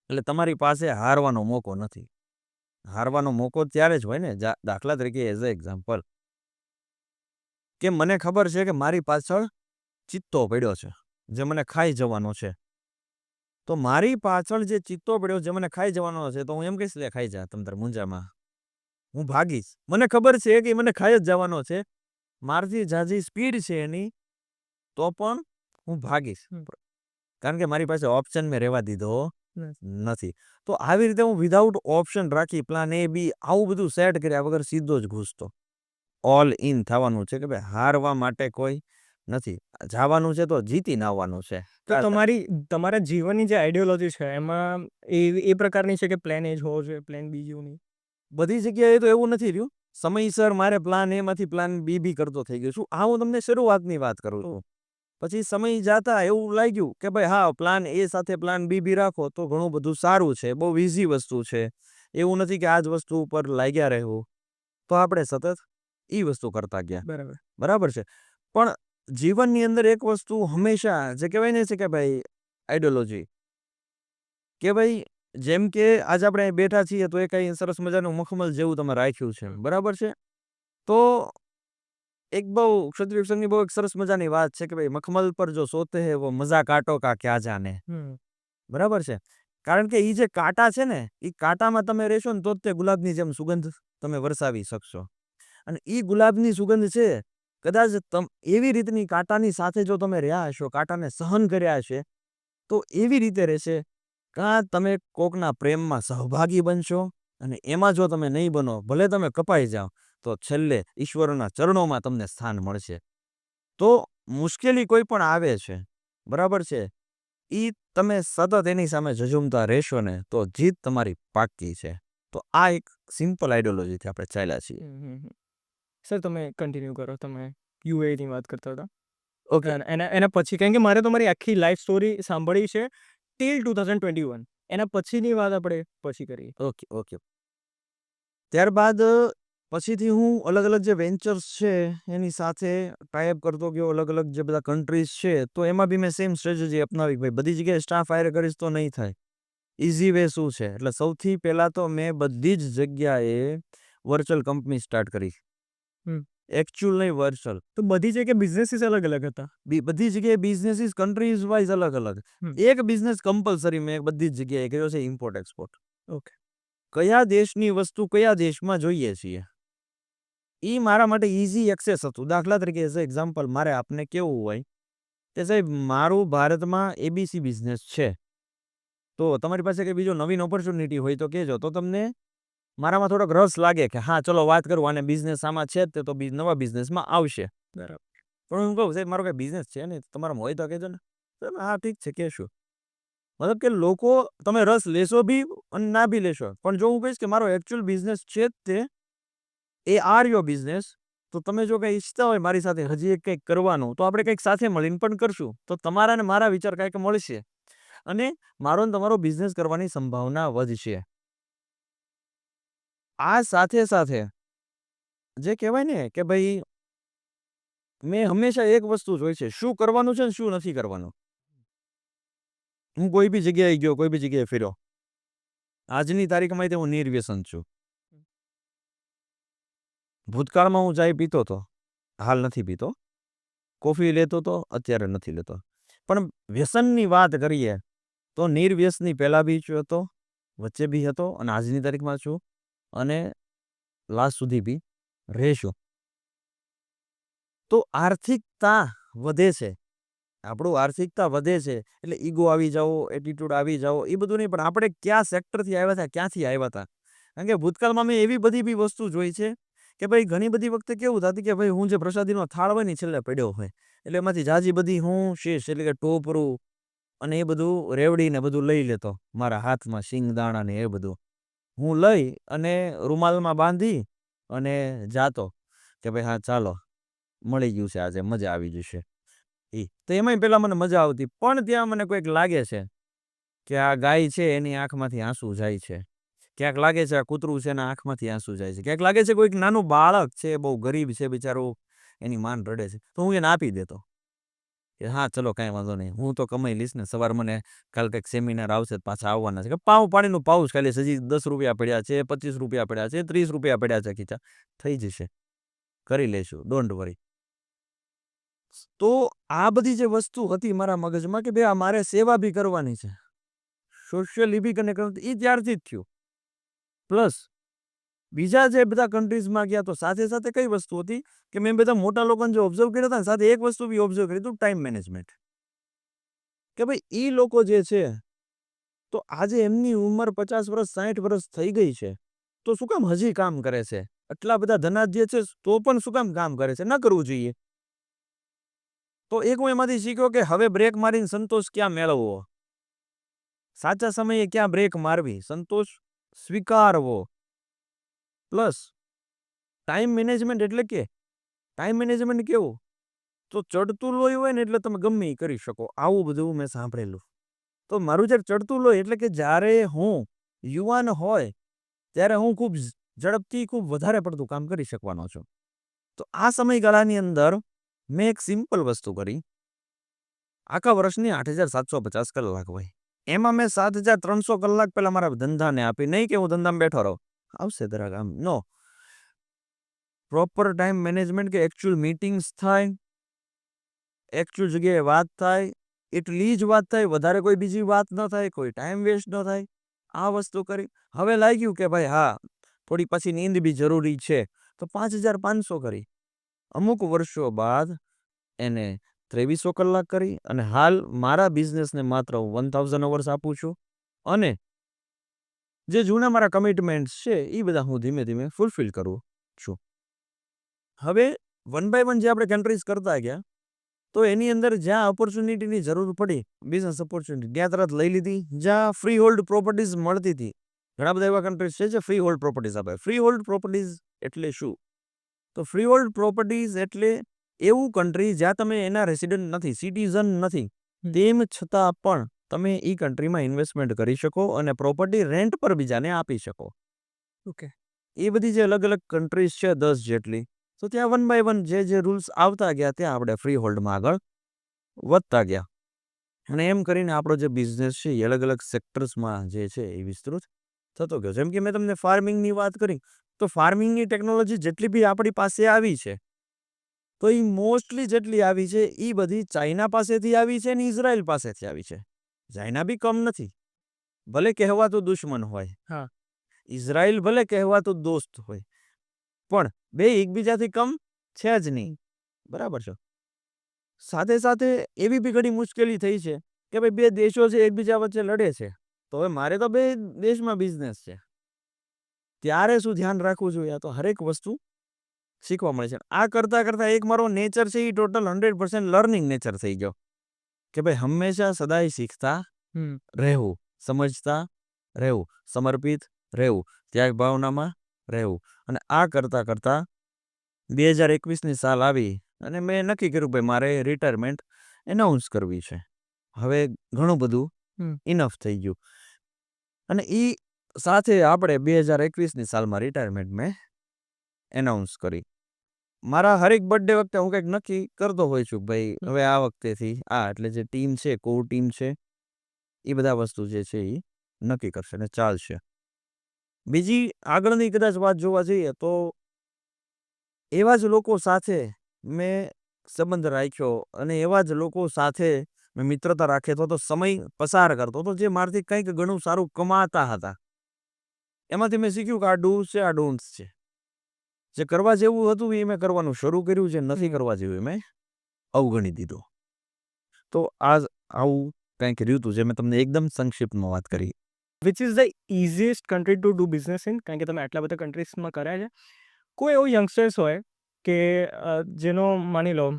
એટલે તમારી પાસે હારવાનો મોકો નથી. હારવાનો મોકો ત્યારે જ હોય ને, દાખલા તરીકે એઝ અ એક્ઝામ્પલ કે મને ખબર છે કે મારી પાછળ ચિત્તો પડ્યો છે જે મને ખાઈ જવાનો છે. તો મારી પાછળ જે ચિત્તો પડ્યો જે મને ખાઈ જવાનો છે, તો હું એમ કહીશ લે ખાઈ જા તમ તાર મુંજામાં, હું ભાગીશ. મને ખબર છે કે મને ખાઈ જ જવાનો છે, મારથી ઝાઝી સ્પીડ છે એની, તો પણ હું ભાગીશ. કારણ કે મારી પાસે ઓપ્શન મેં રહેવા દીધો નથી. તો આવી રીતે હું વિધાઉટ ઓપ્શન રાખી પ્લાન એ બી આવું બધું સેટ કર્યા વગર સીધો જ ઘૂસતો. ઓલ ઇન થવાનું છે કે ભાઈ હારવા માટે કોઈ નથી, જવાનું છે તો જીતીને આવવાનું છે.
તો તમારા જીવનની જે આઈડિયોલોજી છે એમાં એ પ્રકારની છે કે પ્લાન એ જ હોવો જોઈએ, પ્લાન બી જેવું નહીં?
બધી જગ્યાએ તો એવું નથી રહ્યું. સમયસર મારે પ્લાન એ માંથી પ્લાન બી બી કરતો થઈ ગયો છું. આ હું તમને શરૂઆતની વાત કરું છું. પછી સમય જાતા એવું લાગ્યું કે ભાઈ હા પ્લાન એ સાથે પ્લાન બી બી રાખો તો ઘણું બધું સારું છે, બહુ ઈઝી વસ્તુ છે. એવું નથી કે આ જ વસ્તુ ઉપર લાગ્યા રહેવું. તો આપણે સતત એ વસ્તુ કરતા ગયા. બરાબર છે. પણ જીવનની અંદર એક વસ્તુ હંમેશા જે કહેવાય ને છે કે ભાઈ આઈડિયોલોજી, કે ભાઈ જેમ કે આજે આપણે બેઠા છીએ તો એ કઈ સરસ મજાનું મખમલ જેવું તમે રાખ્યું છે, બરાબર છે. તો એક બહુ ક્ષત્રિય સંઘની બહુ એક સરસ મજાની વાત છે કે ભાઈ મખમલ પર જો સોતે હે વો મજા કાંટો કા ક્યાં જાને. બરાબર છે. કારણ કે એ જે કાંટા છે ને એ કાંટામાં તમે રહેશો ને તો જ તે ગુલાબની જેમ સુગંધ તમે વરસાવી શકશો. અને એ ગુલાબની સુગંધ છે કદાચ એવી રીતની કાંટાની સાથે જો તમે રહ્યા હશો, કાંટાને સહન કર્યા હશે, તો એવી રીતે રહેશે કાં તમે કોકના પ્રેમમાં સહભાગી બનશો, અને એમાં જો તમે નહીં બનો, ભલે તમે કપાઈ જાઓ, તો છેલ્લે ઈશ્વરના ચરણોમાં તમને સ્થાન મળશે. તો મુશ્કેલી કોઈ પણ આવે છે, બરાબર છે, એ તમે સતત એની સામે ઝઝુમતા રહેશો ને તો જીત તમારી પાક્કી છે. તો આ એક સિમ્પલ આઈડિયોલોજીથી આપણે ચાલ્યા છીએ.
સર તમે કન્ટિન્યુ કરો, તમે યુએની વાત કરતા હતા.
ઓકે.
એના પછી કારણ કે મારે તમારી આખી લાઈફ સ્ટોરી સાંભળી છે ટિલ 2021, એના પછીની વાત આપણે પછી કરીએ.
Okay okay. ત્યારબાદ પછીથી હું અલગ અલગ જે વેન્ચર્સ છે એની સાથે ટાઈપ કરતો ગયો, અલગ અલગ જે બધા કન્ટ્રીઝ છે, તો એમાં બી મેં સેમ સ્ટ્રેટેજી અપનાવી. ભાઈ બધી જગ્યાએ સ્ટાફ હાયર કરીશ તો નહીં થાય. ઇઝી વે શું છે? એટલે સૌથી પહેલા તો મેં બધી જ જગ્યાએ વર્ચ્યુઅલ કંપની સ્ટાર્ટ કરી. એકચ્યુઅલ નહીં, વર્ચ્યુઅલ.
તો બધી જગ્યાએ બિઝનેસીસ અલગ અલગ હતા?
બધી જગ્યાએ બિઝનેસીસ કન્ટ્રીઝ વાઇઝ અલગ અલગ. એક બિઝનેસ કમ્પલસરી મેં બધી જ જગ્યાએ કર્યો છે, ઇમ્પોર્ટ એક્સપોર્ટ.
ઓકે.
કયા દેશની વસ્તુ કયા દેશમાં જોઈએ છીએ એ મારા માટે ઇઝી એક્સેસ હતું. દાખલા તરીકે એઝ એક્ઝામ્પલ મારે આપને કેવું હોય કે સાહેબ મારું ભારતમાં એબીસી બિઝનેસ છે, તો તમારી પાસે કંઈ બીજો નવીન ઓપોર્ચ્યુનિટી હોય તો કહેજો, તો તમને મારામાં થોડોક રસ લાગે કે હા ચલો વાત કરું આને બિઝનેસ આમાં છે જ, તો નવા બિઝનેસમાં આવશે.
બરાબર.
પણ હું કહું સાહેબ મારો કંઈ બિઝનેસ છે નહીં, તમારામાં હોય તો કહેજો ને. હા ઠીક છે કહેશું. મતલબ કે લોકો તમે રસ લેશો બી અને ના બી લેશો, પણ જો હું કહીશ કે મારો એકચ્યુઅલ બિઝનેસ છે જ તે, એ આર યોર બિઝનેસ, તો તમે જો કંઈ ઈચ્છતા હોય મારી સાથે હજી એક કંઈક કરવાનું, તો આપણે કંઈક સાથે મળીને પણ કરશું. તો તમારા ને મારા વિચાર કંઈક મળશે અને મારો ને તમારો બિઝનેસ કરવાની સંભાવના વધશે. આ સાથે સાથે જે કહેવાય ને કે ભાઈ મેં હંમેશા એક વસ્તુ જોઈ છે, શું કરવાનું છે ને શું નથી કરવાનું. હું કોઈ બી જગ્યાએ ગયો, કોઈ બી જગ્યાએ ફર્યો. આજની તારીખમાં હું નિર્વ્યસન છું. ભૂતકાળમાં હું ચાય પીતો હતો, હાલ નથી પીતો. કોફી લેતો તો, અત્યારે નથી લેતો. પણ વ્યસનની વાત કરીએ તો નિર્વ્યસની પહેલા બી હતો, વચ્ચે બી હતો અને આજની તારીખમાં છું અને લાસ્ટ સુધી બી રહેશું. તો આર્થિકતા વધે છે, આપણું આર્થિકતા વધે છે એટલે ઈગો આવી જાઓ, એટીટ્યુડ આવી જાઓ, એ બધું નહીં. પણ આપણે કયા સેક્ટરથી આવ્યા હતા, ક્યાંથી આવ્યા હતા? કારણ કે ભૂતકાળમાં મેં એવી બધી બી વસ્તુ જોઈ છે કે ભાઈ ઘણી બધી વખતે કેવું થતું કે ભાઈ હું જે પ્રસાદીનો થાળ હોય ને છેલ્લે પડ્યો હોય એટલે એમાંથી જાજી બધી હું શીશ એટલે કે ટોપરું અને એ બધું રેવડીને બધું લઈ લેતો મારા હાથમાં, શિંગદાણા ને એ બધું હું લઈ અને રૂમાલમાં બાંધી અને જાતો કે ભાઈ હા ચાલો મળી ગયું છે, આજે મજા આવી જશે. તો એમાંય પેલા મને મજા આવતી, પણ ત્યાં મને કોઈક લાગે છે કે આ ગાય છે એની આંખમાંથી આંસુ જાય છે, ક્યાંક લાગે છે આ કૂતરું છે એના આંખમાંથી આંસુ જાય છે, ક્યાંક લાગે છે કોઈક નાનું બાળક છે બહુ ગરીબ છે બિચારું, એની માન રડે છે, તો હું એને આપી દેતો કે હા ચલો કાંઈ વાંધો નહીં, હું તો કમાઈ લઈશ ને, સવાર મને કાલ કંઈક સેમિનાર આવશે પાછા આવવાના છે, કે પાણીનું પાઉચ ખાલી હજી 10 રૂપિયા પડ્યા છે, 25 રૂપિયા પડ્યા છે, 30 રૂપિયા પડ્યા છે, ખીચા થઈ જશે, કરી લઈશું, ડોન્ટ વરી. તો આ બધી જે વસ્તુ હતી મારા મગજમાં કે ભાઈ આ મારે સેવા બી કરવાની છે, સોશિયલી બી કનેક્ટ, એ ત્યારથી જ થયું. પ્લસ બીજા જે બધા કન્ટ્રીઝમાં ગયા તો સાથે સાથે કઈ વસ્તુ હતી કે મેં બધા મોટા લોકોને જે ઓબ્ઝર્વ કર્યા હતા ને સાથે એક વસ્તુ બી ઓબ્ઝર્વ કરી હતું, ટાઈમ મેનેજમેન્ટ. કે ભાઈ એ લોકો જે છે તો આજે એમની ઉંમર 50 વર્ષ 60 વર્ષ થઈ ગઈ છે તો શું કામ હજી કામ કરે છે? આટલા બધા ધનાઢ્ય છે તો પણ શું કામ કરે છે? ન કરવું જોઈએ. તો એક હું એમાંથી શીખ્યો કે હવે બ્રેક મારીને સંતોષ ક્યાં મેળવવો, સાચા સમયે ક્યાં બ્રેક મારવી, સંતોષ સ્વીકારવો. પ્લસ ટાઈમ મેનેજમેન્ટ એટલે કે ટાઈમ મેનેજમેન્ટ કેવું, તો ચડતું લોહી હોય ને એટલે તમે ગમે એ કરી શકો, આવું બધું મેં સાંભળેલું. તો મારું જ્યારે ચડતું લોહી એટલે કે જ્યારે હું યુવાન હોય ત્યારે હું ખૂબ ઝડપથી ખૂબ વધારે પડતું કામ કરી શકવાનો છું. તો આ સમયગાળાની અંદર મેં એક સિમ્પલ વસ્તુ કરી, આખા વર્ષની 8,750 કલાક હોય, એમાં મેં 7,300 કલાક પહેલા મારા ધંધાને આપી. નહીં કે હું ધંધામાં બેઠો રહું, આવશે જરાક આમ, નો, પ્રોપર ટાઈમ મેનેજમેન્ટ કે એકચ્યુઅલ મીટિંગ્સ થાય, એકચ્યુઅલ જગ્યાએ વાત થાય, એટલી જ વાત થાય, વધારે કોઈ બીજી વાત ન થાય, કોઈ ટાઈમ વેસ્ટ ન થાય, આ વસ્તુ કરી. હવે લાગ્યું કે ભાઈ હા થોડી પાછી નીંદ બી જરૂરી છે તો 5,500 કરી. અમુક વર્ષો બાદ એને 2300 કલાક કરી અને હાલ મારા બિઝનેસને માત્ર 1000 અવર્સ આપું છું અને જે જૂના મારા કમિટમેન્ટ્સ છે એ બધા હું ધીમે ધીમે ફૂલફિલ કરું છું. હવે વન બાય વન જે આપણે કન્ટ્રીઝ કરતા ગયા તો એની અંદર જ્યાં ઓપોર્ચ્યુનિટીની જરૂર પડી, બિઝનેસ ઓપોર્ચ્યુનિટી ત્યાં તરત લઈ લીધી. જ્યાં ફ્રી હોલ્ડ પ્રોપર્ટીઝ મળતી હતી, ઘણા બધા એવા કન્ટ્રીઝ છે જે ફ્રી હોલ્ડ પ્રોપર્ટીઝ આપે. ફ્રી હોલ્ડ પ્રોપર્ટીઝ એટલે શું? તો ફ્રી હોલ્ડ પ્રોપર્ટીઝ એટલે એવું કન્ટ્રી જ્યાં તમે એના રેસિડન્ટ નથી, સિટીઝન નથી, તેમ છતાં પણ તમે એ કન્ટ્રીમાં ઇન્વેસ્ટમેન્ટ કરી શકો અને પ્રોપર્ટી રેન્ટ પર બીજાને આપી શકો.
ઓકે.
એ બધી જે અલગ અલગ કન્ટ્રીઝ છે 10 જેટલી, તો ત્યાં વન બાય વન જે રૂલ્સ આવતા ગયા ત્યાં આપણે ફ્રી હોલ્ડમાં આગળ વધતા ગયા અને એમ કરીને આપણો જે બિઝનેસ છે એ અલગ અલગ સેક્ટર્સમાં જે છે એ વિસ્તૃત થતો ગયો. જેમ કે મેં તમને ફાર્મિંગની વાત કરી, તો ફાર્મિંગની ટેકનોલોજી જેટલી બી આપણી પાસે આવી છે તો એ મોસ્ટલી જેટલી આવી છે એ બધી ચાઇના પાસેથી આવી છે અને ઇઝરાયલ પાસેથી આવી છે. ચાઇના બી કમ નથી, ભલે કહેવાતું દુશ્મન હોય,
હા.
ઇઝરાયલ ભલે કહેવાતું દોસ્ત હોય, પણ બે એકબીજાથી કમ છે જ નહીં, બરાબર છે. સાથે સાથે એવી બી ઘણી મુશ્કેલી થઈ છે કે ભાઈ બે દેશો છે એકબીજા વચ્ચે લડે છે, તો હવે મારે તો બે દેશમાં બિઝનેસ છે, ત્યારે શું ધ્યાન રાખવું જોઈએ? આ તો હરેક વસ્તુ શીખવા મળે છે. આ કરતા કરતા એક મારો નેચર છે એ ટોટલ 100% લર્નિંગ નેચર થઈ ગયો કે ભાઈ હંમેશા સદાય શીખતા રહેવું, સમજતા રહેવું, સમર્પિત રહેવું, ત્યાગ ભાવનામાં રહેવું. અને આ કરતા કરતા 2021ની સાલ આવી અને મેં નક્કી કર્યું ભાઈ મારે રિટાયરમેન્ટ એનાઉન્સ કરવી છે. હવે ઘણું બધું ઇનફ થઈ ગયું અને એ સાથે આપણે 2021ની સાલમાં રિટાયરમેન્ટ મેં એનાઉન્સ કરી. મારા હરેક બર્થડે વખતે હું કંઈક નક્કી કરતો હોય છું ભાઈ હવે આ વખતેથી એટલે જે ટીમ છે કોર ટીમ છે એ બધા વસ્તુ જે છે એ નક્કી કરશે ને ચાલશે. બીજી આગળની કદાચ વાત જોવા જઈએ તો એવા જ લોકો સાથે મેં સંબંધ રાખ્યો અને એવા જ લોકો સાથે મેં મિત્રતા રાખી અથવા તો સમય પસાર કરતો હતો જે મારાથી કંઈક ઘણું સારું કમાતા હતા. એમાંથી મેં શીખ્યું કે આ ડૂઝ છે આ ડોન્ટ્સ છે. જે કરવા જેવું હતું એ મેં કરવાનું શરૂ કર્યું, જે નથી કરવા જેવું એ મેં અવગણી દીધું. તો આવું કંઈક રહ્યું હતું જે મેં તમને એકદમ સંક્ષિપ્તમાં વાત કરી.
Which is the easiest country to do business in? કારણ કે તમે આટલા બધા કન્ટ્રીઝમાં કર્યા છે. કોઈ એવો યંગસ્ટર્સ હોય કે જેનો માની લો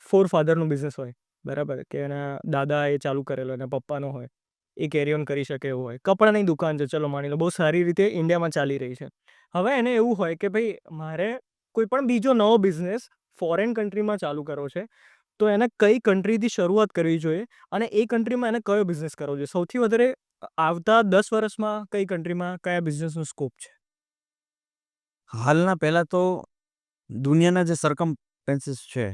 ફાધરનો બિઝનેસ હોય, બરાબર, કે એના દાદાએ ચાલુ કરેલો અને પપ્પાનો હોય, એ કેરી ઓન કરી શકે એવું હોય. કપડાની દુકાન છે, ચલો માની લો બહુ સારી રીતે ઇન્ડિયામાં ચાલી રહી છે. હવે એને એવું હોય કે ભાઈ મારે કોઈ પણ બીજો નવો બિઝનેસ ફોરેન કન્ટ્રીમાં ચાલુ કરવો છે, તો એને કઈ કન્ટ્રીથી શરૂઆત કરવી જોઈએ અને એ કન્ટ્રીમાં એને કયો બિઝનેસ કરવો જોઈએ? સૌથી વધારે આવતા 10 વર્ષમાં કઈ કન્ટ્રીમાં કયા બિઝનેસનો સ્કોપ છે?
હાલના પહેલા તો દુનિયાના જે સર્કમસ્ટેન્સીસ છે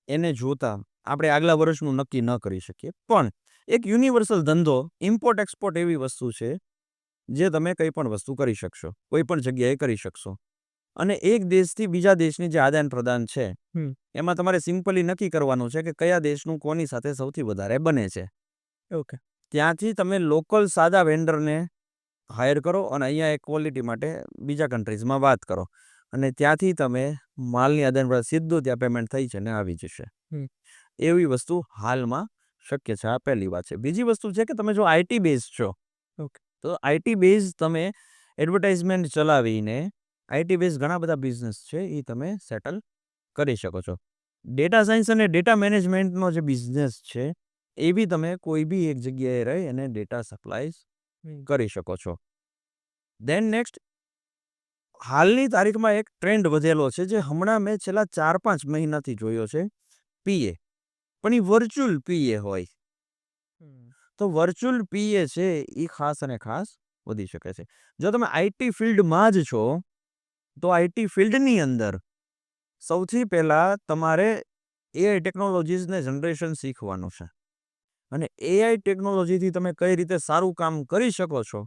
એને જોતા આપણે આગલા વર્ષનું નક્કી ન કરી શકીએ, પણ એક યુનિવર્સલ ધંધો ઇમ્પોર્ટ એક્સપોર્ટ એવી વસ્તુ છે જે તમે કંઈ પણ વસ્તુ કરી શકશો, કોઈ પણ જગ્યાએ કરી શકશો. અને એક દેશથી બીજા દેશની જે આદાન પ્રદાન છે એમાં તમારે સિમ્પલી નક્કી કરવાનું છે કે કયા દેશનું કોની સાથે સૌથી વધારે બને છે.
ઓકે.
ત્યાંથી તમે લોકલ સાદા વેન્ડરને હાયર કરો અને અહીંયા એક ક્વોલિટી માટે બીજા કન્ટ્રીઝમાં વાત કરો અને ત્યાંથી તમે માલની આદાન પ્રદાન સીધું ત્યાં પેમેન્ટ થઈ છે ને આવી જશે. એવી વસ્તુ હાલમાં શક્ય છે. આ પહેલી વાત છે. બીજી વસ્તુ છે કે તમે જો આઈટી બેઝ છો, તો આઈટી બેઝ તમે એડવર્ટાઇઝમેન્ટ ચલાવીને આઈટી બેઝ ઘણા બધા બિઝનેસ છે એ તમે સેટલ કરી શકો છો. ડેટા સાયન્સ અને ડેટા મેનેજમેન્ટનો જે બિઝનેસ છે એ બી તમે કોઈ બી એક જગ્યાએ રહી અને ડેટા સપ્લાય કરી શકો છો. દેન નેક્સ્ટ, હાલની તારીખમાં એક ટ્રેન્ડ વધેલો છે જે હમણાં મેં છેલ્લા 4-5 મહિનાથી જોયો છે, પીએ. પણ એ વર્ચ્યુઅલ પીએ હોય. તો વર્ચ્યુઅલ પીએ છે એ ખાસ અને ખાસ વધી શકે છે. જો તમે આઈટી ફિલ્ડમાં જ છો તો આઈટી ફિલ્ડની અંદર સૌથી પહેલાં તમારે એઆઈ ટેકનોલોજીસને જનરેશન શીખવાનું છે અને એઆઈ ટેકનોલોજીથી તમે કઈ રીતે સારું કામ કરી શકો છો.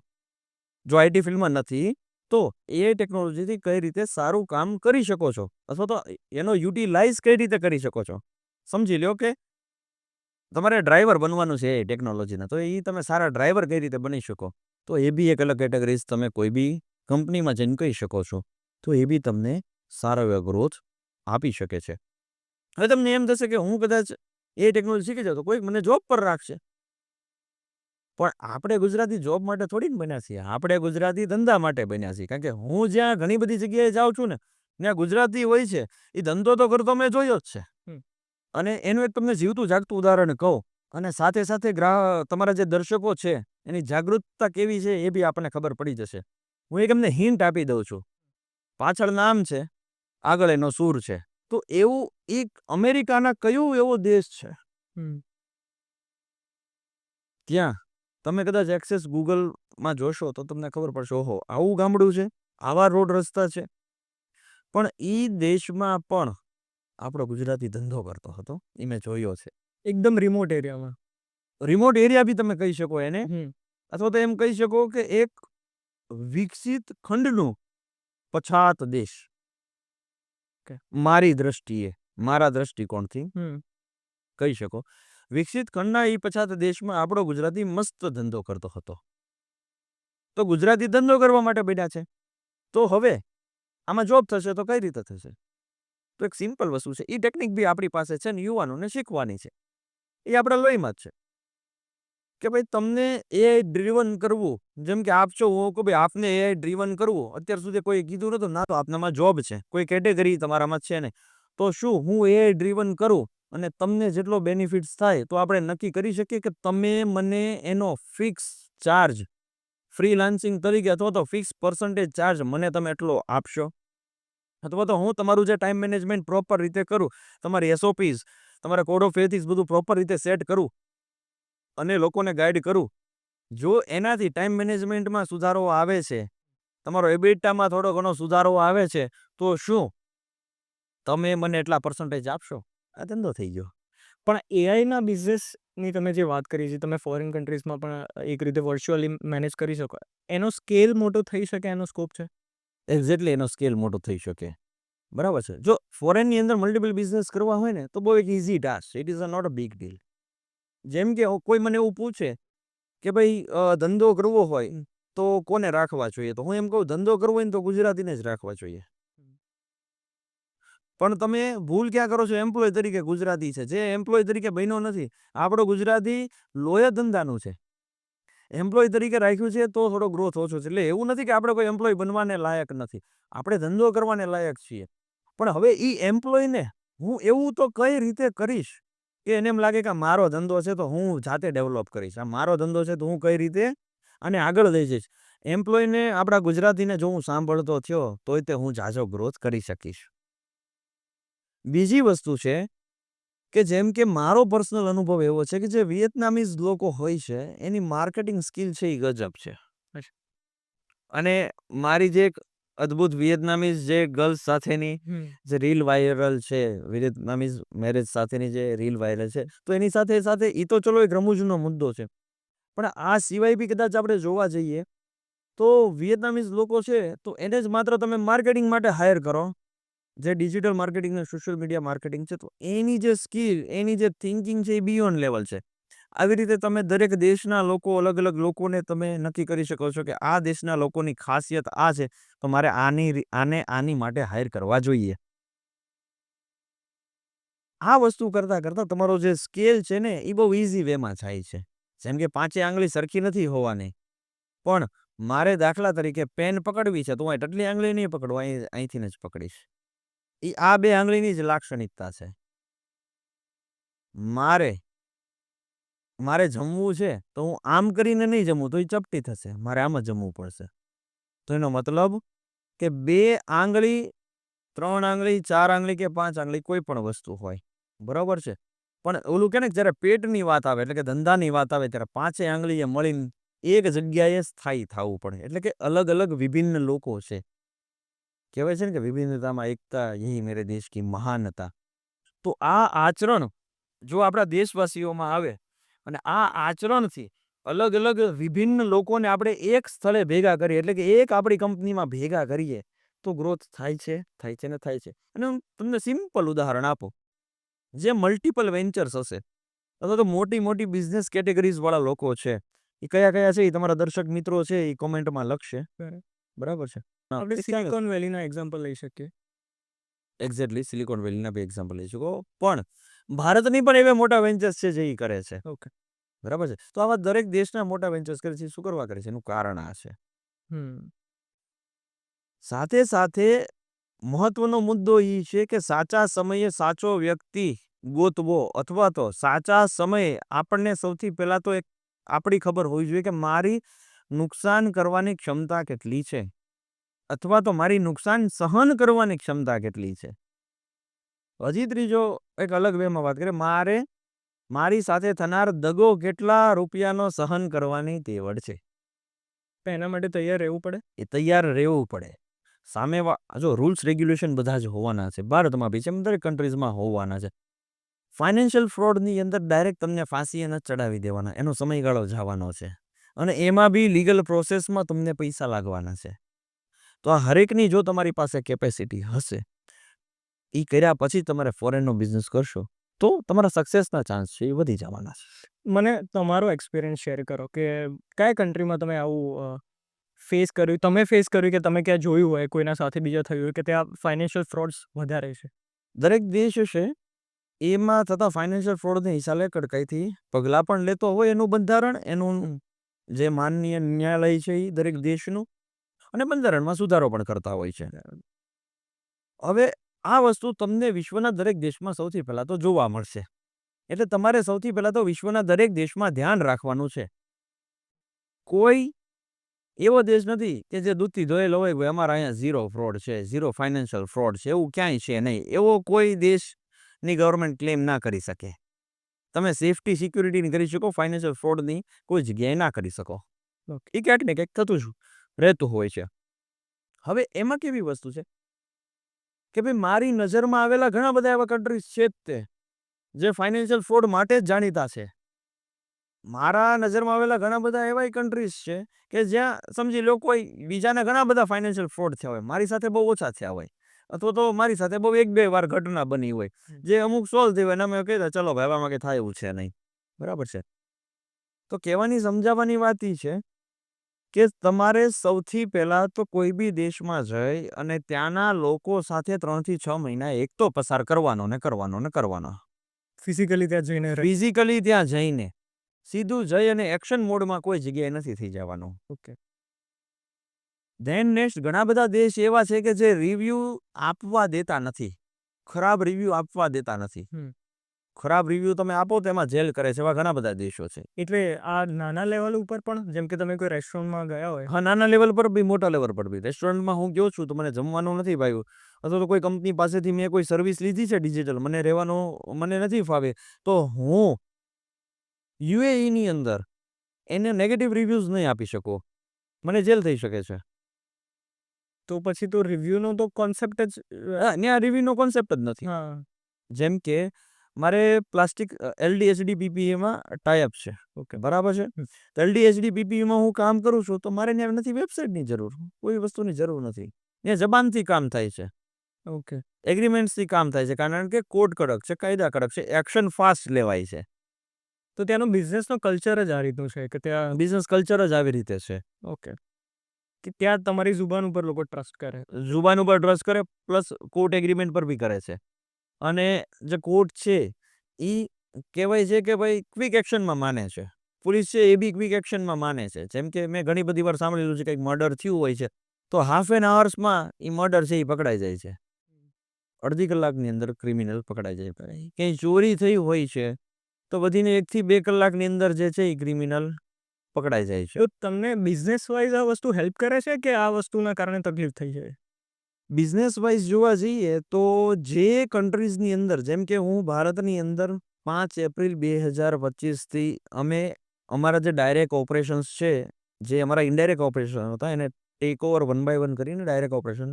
જો આઈટી ફિલ્ડમાં નથી તો એઆઈ ટેકનોલોજીથી કઈ રીતે સારું કામ કરી શકો છો અથવા તો એનો યુટિલાઇઝ કઈ રીતે કરી શકો છો. સમજી લો કે તમારે ડ્રાઈવર બનવાનું છે એ ટેકનોલોજીના, તો એ તમે સારા ડ્રાઈવર કઈ રીતે બની શકો, તો એ બી એક અલગ કેટેગરીઝ તમે કોઈ બી કંપનીમાં જઈને કહી શકો છો. તો એ બી તમને સારો એવો ગ્રોથ આપી શકે છે. હવે તમને એમ થશે કે હું કદાચ એ ટેકનોલોજી શીખી જાઉં તો કોઈ મને જોબ પર રાખશે, પણ આપણે ગુજરાતી જોબ માટે થોડી જ બન્યા છીએ. આપણે ગુજરાતી ધંધા માટે બન્યા છીએ. કારણ કે હું જ્યાં ઘણી બધી જગ્યાએ જાઉં છું ને ત્યાં ગુજરાતી હોય છે એ ધંધો તો કરતો મેં જોયો જ છે. અને એનું એક તમને જીવતું જાગતું ઉદાહરણ કહું અને સાથે સાથે તમારા જે દર્શકો છે એની જાગૃતતા કેવી છે એ બી આપણને ખબર પડી જશે. હું એક એમને હિન્ટ આપી દઉં છું. પાછળ નામ છે, આગળ એનો સૂર છે. તો એવું એક અમેરિકાના કયો એવો દેશ છે ત્યાં તમે કદાચ એક્સેસ ગૂગલમાં જોશો તો તમને ખબર પડશે, ઓહો આવું ગામડું છે, આવા રોડ રસ્તા છે. પણ એ દેશમાં પણ આપણો ગુજરાતી ધંધો કરતો હતો, એ મેં જોયો છે.
એકદમ રિમોટ એરિયામાં.
રિમોટ એરિયા બી તમે કહી શકો એને, અથવા તો એમ કહી શકો કે એક વિકસિત ખંડનું પછાત દેશ. મારી દ્રષ્ટિએ, મારા દ્રષ્ટિકોણથી કહી શકો વિકસિત ખંડના એ પછાત દેશમાં આપણો ગુજરાતી મસ્ત ધંધો કરતો હતો. તો ગુજરાતી ધંધો કરવા માટે બેઠા છે, તો હવે આમાં જોબ થશે તો કઈ રીતે થશે? તો એક સિમ્પલ વસ્તુ છે, એ ટેકનિક બી આપણી પાસે છે ને યુવાનોને શીખવાની છે. એ આપણા લોહીમાં જ છે કે ભાઈ તમને એઆઈ ડ્રીવન કરવું, જેમ કે આપ છો, હું કહું ભાઈ આપને એઆઈ ડ્રીવન કરવું, અત્યાર સુધી કોઈ કીધું નતું ના, તો આપનામાં જોબ છે, કોઈ કેટેગરી તમારામાં છે ને, તો શું હું એઆઈ ડ્રીવન કરું અને તમને જેટલો બેનિફિટ્સ થાય તો આપણે નક્કી કરી શકીએ કે તમે મને એનો ફિક્સ ચાર્જ ફ્રીલાન્સિંગ તરીકે અથવા તો ફિક્સ પર્સન્ટેજ ચાર્જ મને તમે એટલો આપશો, અથવા તો હું તમારું જે ટાઈમ મેનેજમેન્ટ પ્રોપર રીતે કરું, તમારી એસઓપીઝ, તમારા કોડ ઓફ એથિક્સ બધું પ્રોપર રીતે સેટ કરું અને લોકોને ગાઈડ કરું, જો એનાથી ટાઈમ મેનેજમેન્ટમાં સુધારો આવે છે, તમારો એબિટામાં થોડો ઘણો સુધારો આવે છે, તો શું તમે મને એટલા પર્સન્ટેજ આપશો, આ ધંધો થઈ ગયો.
પણ એઆઈના બિઝનેસની તમે જે વાત કરી છે, તમે ફોરેન કન્ટ્રીઝમાં પણ એક રીતે વર્ચ્યુઅલી મેનેજ કરી શકો. એનો સ્કેલ મોટો થઈ શકે, એનો સ્કોપ છે?
એક્ઝેક્ટલી એનો સ્કેલ મોટો થઈ શકે. બરાબર છે. જો ફોરેનની અંદર મલ્ટિપલ બિઝનેસ કરવા હોય ને તો બહુ એક easy task. It is a not a big deal. જેમ કે કોઈ મને એવું પૂછે કે ભાઈ ધંધો કરવો હોય તો કોને રાખવા જોઈએ, તો હું એમ કહું ધંધો કરવો હોય ને તો ગુજરાતીને જ રાખવા જોઈએ. પણ તમે ભૂલ ક્યાં કરો છો? એમ્પ્લોય તરીકે ગુજરાતી છે, જે એમ્પ્લોય તરીકે બન્યો નથી. આપણો ગુજરાતી લોહી ધંધાનું છે. એમ્પ્લોય તરીકે રાખ્યું છે તો થોડો ગ્રોથ ઓછો છે. એટલે એવું નથી કે આપણે કોઈ એમ્પ્લોય બનવાને લાયક નથી. આપણે ધંધો કરવાને લાયક છીએ. પણ હવે એ એમ્પ્લોયને હું એવું તો કઈ રીતે કરીશ કે એને એમ લાગે કે મારો ધંધો છે તો હું જાતે ડેવલપ કરીશ, આ મારો ધંધો છે તો હું કઈ રીતે આને આગળ લઈ જઈશ. એમ્પ્લોયને આપણા ગુજરાતીને જો હું સાંભળતો થયો તોય તે હું ઝાઝો ગ્રોથ કરી શકીશ. બીજી વસ્તુ છે કે જેમ કે મારો પર્સનલ અનુભવ એવો છે કે જે વિયેતનામીઝ લોકો હોય છે એની માર્કેટિંગ સ્કિલ છે એ ગજબ છે. અને મારી જે એક અદ્ભુત વિયેતનામીઝ જે ગર્લ્સ સાથેની જે રીલ વાયરલ છે, વિયેતનામીઝ મેરેજ સાથેની જે રીલ વાયરલ છે, તો એની સાથે સાથે એ તો ચલો એક રમૂજનો મુદ્દો છે, પણ આ સિવાય બી કદાચ આપણે જોવા જઈએ તો વિયેતનામીઝ લોકો છે તો એને જ માત્ર તમે માર્કેટિંગ માટે હાયર કરો, જે ડિજિટલ માર્કેટિંગ અને સોશિયલ મીડિયા માર્કેટિંગ છે, તો એની જે સ્કિલ, એની જે થિંકિંગ છે એ બિયોન્ડ લેવલ છે. આવી રીતે તમે દરેક દેશના લોકો, અલગ અલગ લોકોને તમે નક્કી કરી શકો છો કે આ દેશના લોકોની ખાસિયત આ છે તો મારે આની માટે હાયર કરવા જોઈએ. આ વસ્તુ કરતા કરતા તમારો જે સ્કેલ છે ને એ બહુ ઇઝી વેમાં જાય છે. જેમ કે 5 આંગળી સરખી નથી હોવાની, પણ મારે દાખલા તરીકે પેન પકડવી છે તો હું ટટલી આંગળી નહીં પકડું, અહીંથી જ પકડીશ. એ આ 2 આંગળીની જ લાક્ષણિકતા છે. મારે જમવું છે તો હું આમ કરીને નહીં જમું તો એ ચપટી થશે, મારે આમ જ જમવું પડશે. તો એનો મતલબ કે 2 આંગળી, 3 આંગળી, 4 આંગળી કે 5 આંગળી કોઈ પણ વસ્તુ હોય, બરાબર છે. પણ ઓલું કે ને જ્યારે પેટની વાત આવે એટલે કે ધંધાની વાત આવે ત્યારે 5 આંગળીએ મળીને એક જગ્યાએ સ્થાયી થવું પડે. એટલે કે અલગ અલગ વિભિન્ન લોકો છે. કહેવાય છે ને કે વિભિન્નતામાં એકતા, યહી મેરે દેશ કી મહાનતા. તો આ આચરણ જો આપણા દેશવાસીઓમાં આવે અને આ આચરણથી અલગ અલગ વિભિન્ન લોકોને આપણે એક સ્થળે ભેગા કરીએ, એટલે કે એક આપણી કંપનીમાં ભેગા કરીએ તો ગ્રોથ થાય છે ને થાય છે. અને હું તમને સિમ્પલ ઉદાહરણ આપું, જે મલ્ટિપલ વેન્ચર્સ હશે અથવા તો મોટી મોટી બિઝનેસ કેટેગરીઝ વાળા લોકો છે, એ કયા કયા છે એ તમારા દર્શક મિત્રો છે એ કોમેન્ટમાં લખશે. બરાબર છે.
આપણે સિલિકોન વેલીના એક્ઝામ્પલ લઈ શકીએ.
એક્ઝેક્ટલી સિલિકોન વેલીના બે એક્ઝામ્પલ લઈ શકો, પણ ભારતની પણ એવા મોટા વેન્ચર્સ છે જે એ કરે છે.
ઓકે.
બરાબર છે. તો આવા દરેક દેશના મોટા વેન્ચર્સ કરે છે, શું કરવા કરે છે? એનું કારણ આ છે. સાથે સાથે મહત્વનો મુદ્દો એ છે કે સાચા સમયે સાચો વ્યક્તિ ગોતવો, અથવા તો સાચા સમયે આપણને સૌથી પહેલા તો એક આપણી ખબર હોવી જોઈએ કે મારી નુકસાન કરવાની ક્ષમતા કેટલી છે, અથવા તો મારી નુકસાન સહન કરવાની ક્ષમતા કેટલી છે. હજી ત્રીજો એક અલગ વેમાં વાત કરીએ, મારી સાથે થનાર દગો કેટલા રૂપિયાનો સહન કરવાની તેવડ છે.
એના માટે તૈયાર રહેવું પડે.
એ તૈયાર રહેવું પડે. સામે જો રૂલ્સ રેગ્યુલેશન બધા જ હોવાના છે, ભારતમાં બી છે, દરેક કન્ટ્રીઝમાં હોવાના છે. ફાઇનાન્શિયલ ફ્રોડની અંદર ડાયરેક્ટ તમને ફાંસીએ ન ચડાવી દેવાના, એનો સમયગાળો જવાનો છે, અને એમાં બી લીગલ પ્રોસેસમાં તમને પૈસા લાગવાના છે. તો આ હરેકની જો તમારી પાસે કેપેસિટી હશે, એ કર્યા પછી તમારે ફોરેનનો બિઝનેસ કરશો તો તમારા સક્સેસના ચાન્સ છે એ વધી જવાના છે.
મને તમારો એક્સપિરિયન્સ શેર કરો કે કયા કન્ટ્રીમાં તમે આવું ફેસ કર્યું, તમે ફેસ કર્યું કે તમે ક્યાં જોયું હોય કોઈના સાથે બીજા થયું હોય કે ત્યાં ફાઇનાન્શિયલ ફ્રોડ્સ વધારે છે.
દરેક દેશ છે એમાં થતા ફાઇનાન્શિયલ ફ્રોડને હિસાબે કડકાઈથી પગલાં પણ લેતો હોય, એનું બંધારણ, એનું જે માનનીય ન્યાયાલય છે એ દરેક દેશનું, અને બંધારણમાં સુધારો પણ કરતા હોય છે. હવે આ વસ્તુ તમને વિશ્વના દરેક દેશમાં સૌથી પહેલા તો જોવા મળશે. એટલે તમારે સૌથી પહેલા તો વિશ્વના દરેક દેશમાં ધ્યાન રાખવાનું છે. કોઈ એવો દેશ નથી કે જે દૂધથી ધોયેલો હોય કે અમારા અહીંયા ઝીરો ફ્રોડ છે, ઝીરો ફાઇનાન્શિયલ ફ્રોડ છે, એવું ક્યાંય છે નહીં. એવો કોઈ દેશની ગવર્મેન્ટ ક્લેમ ના કરી શકે. તમે સેફટી સિક્યુરિટીની કરી શકો, ફાઇનાન્શિયલ ફ્રોડની કોઈ જગ્યાએ ના કરી શકો. એ ક્યાંક ને ક્યાંક થતું જ રહેતું હોય છે. હવે એમાં કેવી વસ્તુ છે કે ભાઈ મારી નજરમાં આવેલા ઘણા બધા એવા કન્ટ્રીઝ છે જ તે જે ફાઇનાન્શિયલ ફ્રોડ માટે જ જાણીતા છે. મારા નજરમાં આવેલા ઘણા બધા એવા કન્ટ્રીઝ છે કે જ્યાં સમજી લો કોઈ બીજાના ઘણા બધા ફાઇનાન્શિયલ ફ્રોડ થયા હોય, મારી સાથે બહુ ઓછા થયા હોય, અથવા તો મારી સાથે બહુ 1-2 વાર ઘટના બની હોય જે અમુક સોલ્વ થઈ હોય અને અમે કહીએ ચલો ભાઈ આમાં કંઈ થાય એવું છે નહીં. બરાબર છે. તો કહેવાની સમજાવવાની વાત એ છે કે તમારે સૌથી પહેલા તો કોઈ બી દેશમાં જઈ અને ત્યાંના લોકો સાથે 3 થી 6 મહિના એક તો પસાર કરવાનો ને કરવાનો ને કરવાનો.
ફિઝિકલી ત્યાં જઈને
ફિઝિકલી ત્યાં જઈને સીધું જઈ અને એક્શન મોડમાં કોઈ જગ્યાએ નથી થઈ જવાનું.
ઓકે.
ધેન નેક્સ્ટ ઘણા બધા દેશ એવા છે કે જે રિવ્યુ આપવા દેતા નથી. ખરાબ રિવ્યુ આપવા દેતા નથી. ખરાબ રિવ્યુ તમે આપો તો એમાં જેલ કરે છે. એવા ઘણા બધા દેશો છે.
એટલે આ નાના લેવલ ઉપર પણ, જેમ કે તમે કોઈ રેસ્ટોરન્ટમાં ગયા હોય,
હા, નાના લેવલ પર બી, મોટા લેવલ પર બી. રેસ્ટોરન્ટમાં હું ગયો છું તો મને જમવાનું નથી ભાવ્યું, અથવા તો કોઈ કંપની પાસેથી મેં કોઈ સર્વિસ લીધી છે ડિજિટલ, મને રહેવાનું મને નથી ફાવે, તો હું યુએઈ ની અંદર એને નેગેટિવ રિવ્યૂઝ નહીં આપી શકું. મને જેલ થઈ શકે છે.
તો પછી તો રિવ્યુનો તો કોન્સેપ્ટ જ
ત્યાં રિવ્યુનો કોન્સેપ્ટ જ નથી.
હા.
જેમ કે મારે પ્લાસ્ટિક LDHD PPEમાં ટાઈઅપ છે.
ઓકે.
બરાબર છે. તો LDHD PPEમાં હું કામ કરું છું તો મારે ત્યાં નથી વેબસાઇટની જરૂર, કોઈ વસ્તુની જરૂર નથી. ત્યાં જબાનથી કામ થાય છે,
ઓકે.
એગ્રીમેન્ટ્સથી કામ થાય છે, કારણ કે કોડ કડક છે, કાયદા કડક છે, એક્શન ફાસ્ટ લેવાય છે.
તો ત્યાંનો બિઝનેસનો કલ્ચર જ આ રીતનું છે કે ત્યાં
બિઝનેસ કલ્ચર જ આવી રીતે છે.
ઓકે, કે ત્યાં તમારી જુબાન ઉપર લોકો ટ્રસ્ટ કરે.
જુબાન ઉપર ટ્રસ્ટ કરે, પ્લસ કોર્ટ એગ્રીમેન્ટ પર બી કરે છે. અને જે કોર્ટ છે એ કહેવાય છે કે ભાઈ ક્વિક એક્શનમાં માને છે. પોલીસ છે એ બી ક્વિક એક્શનમાં માને છે. જેમ કે મેં ઘણી બધી વાર સાંભળેલું છે, કંઈક મર્ડર થયું હોય છે તો હાફ એન આવર્સમાં એ મર્ડર છે એ પકડાઈ જાય છે. અડધી કલાકની અંદર ક્રિમિનલ પકડાઈ જાય. ક્યાંય ચોરી થઈ હોય છે તો વધીને 1 થી 2 કલાકની અંદર જે છે એ ક્રિમિનલ પકડાઈ જાય છે.
તો તમને બિઝનેસ વાઇઝ આ વસ્તુ હેલ્પ કરે છે કે આ વસ્તુના કારણે તકલીફ થઈ જાય?
બિઝનેસ વાઇઝ જોવા જઈએ તો જે કન્ટ્રીઝની અંદર, જેમ કે હું ભારતની અંદર 5 એપ્રિલ 2025થી અમે અમારા જે ડાયરેક્ટ ઓપરેશન્સ છે, જે અમારા ઇનડાયરેક્ટ ઓપરેશન હતા, એને ટેક ઓવર 1 બાય 1 કરીને ડાયરેક્ટ ઓપરેશન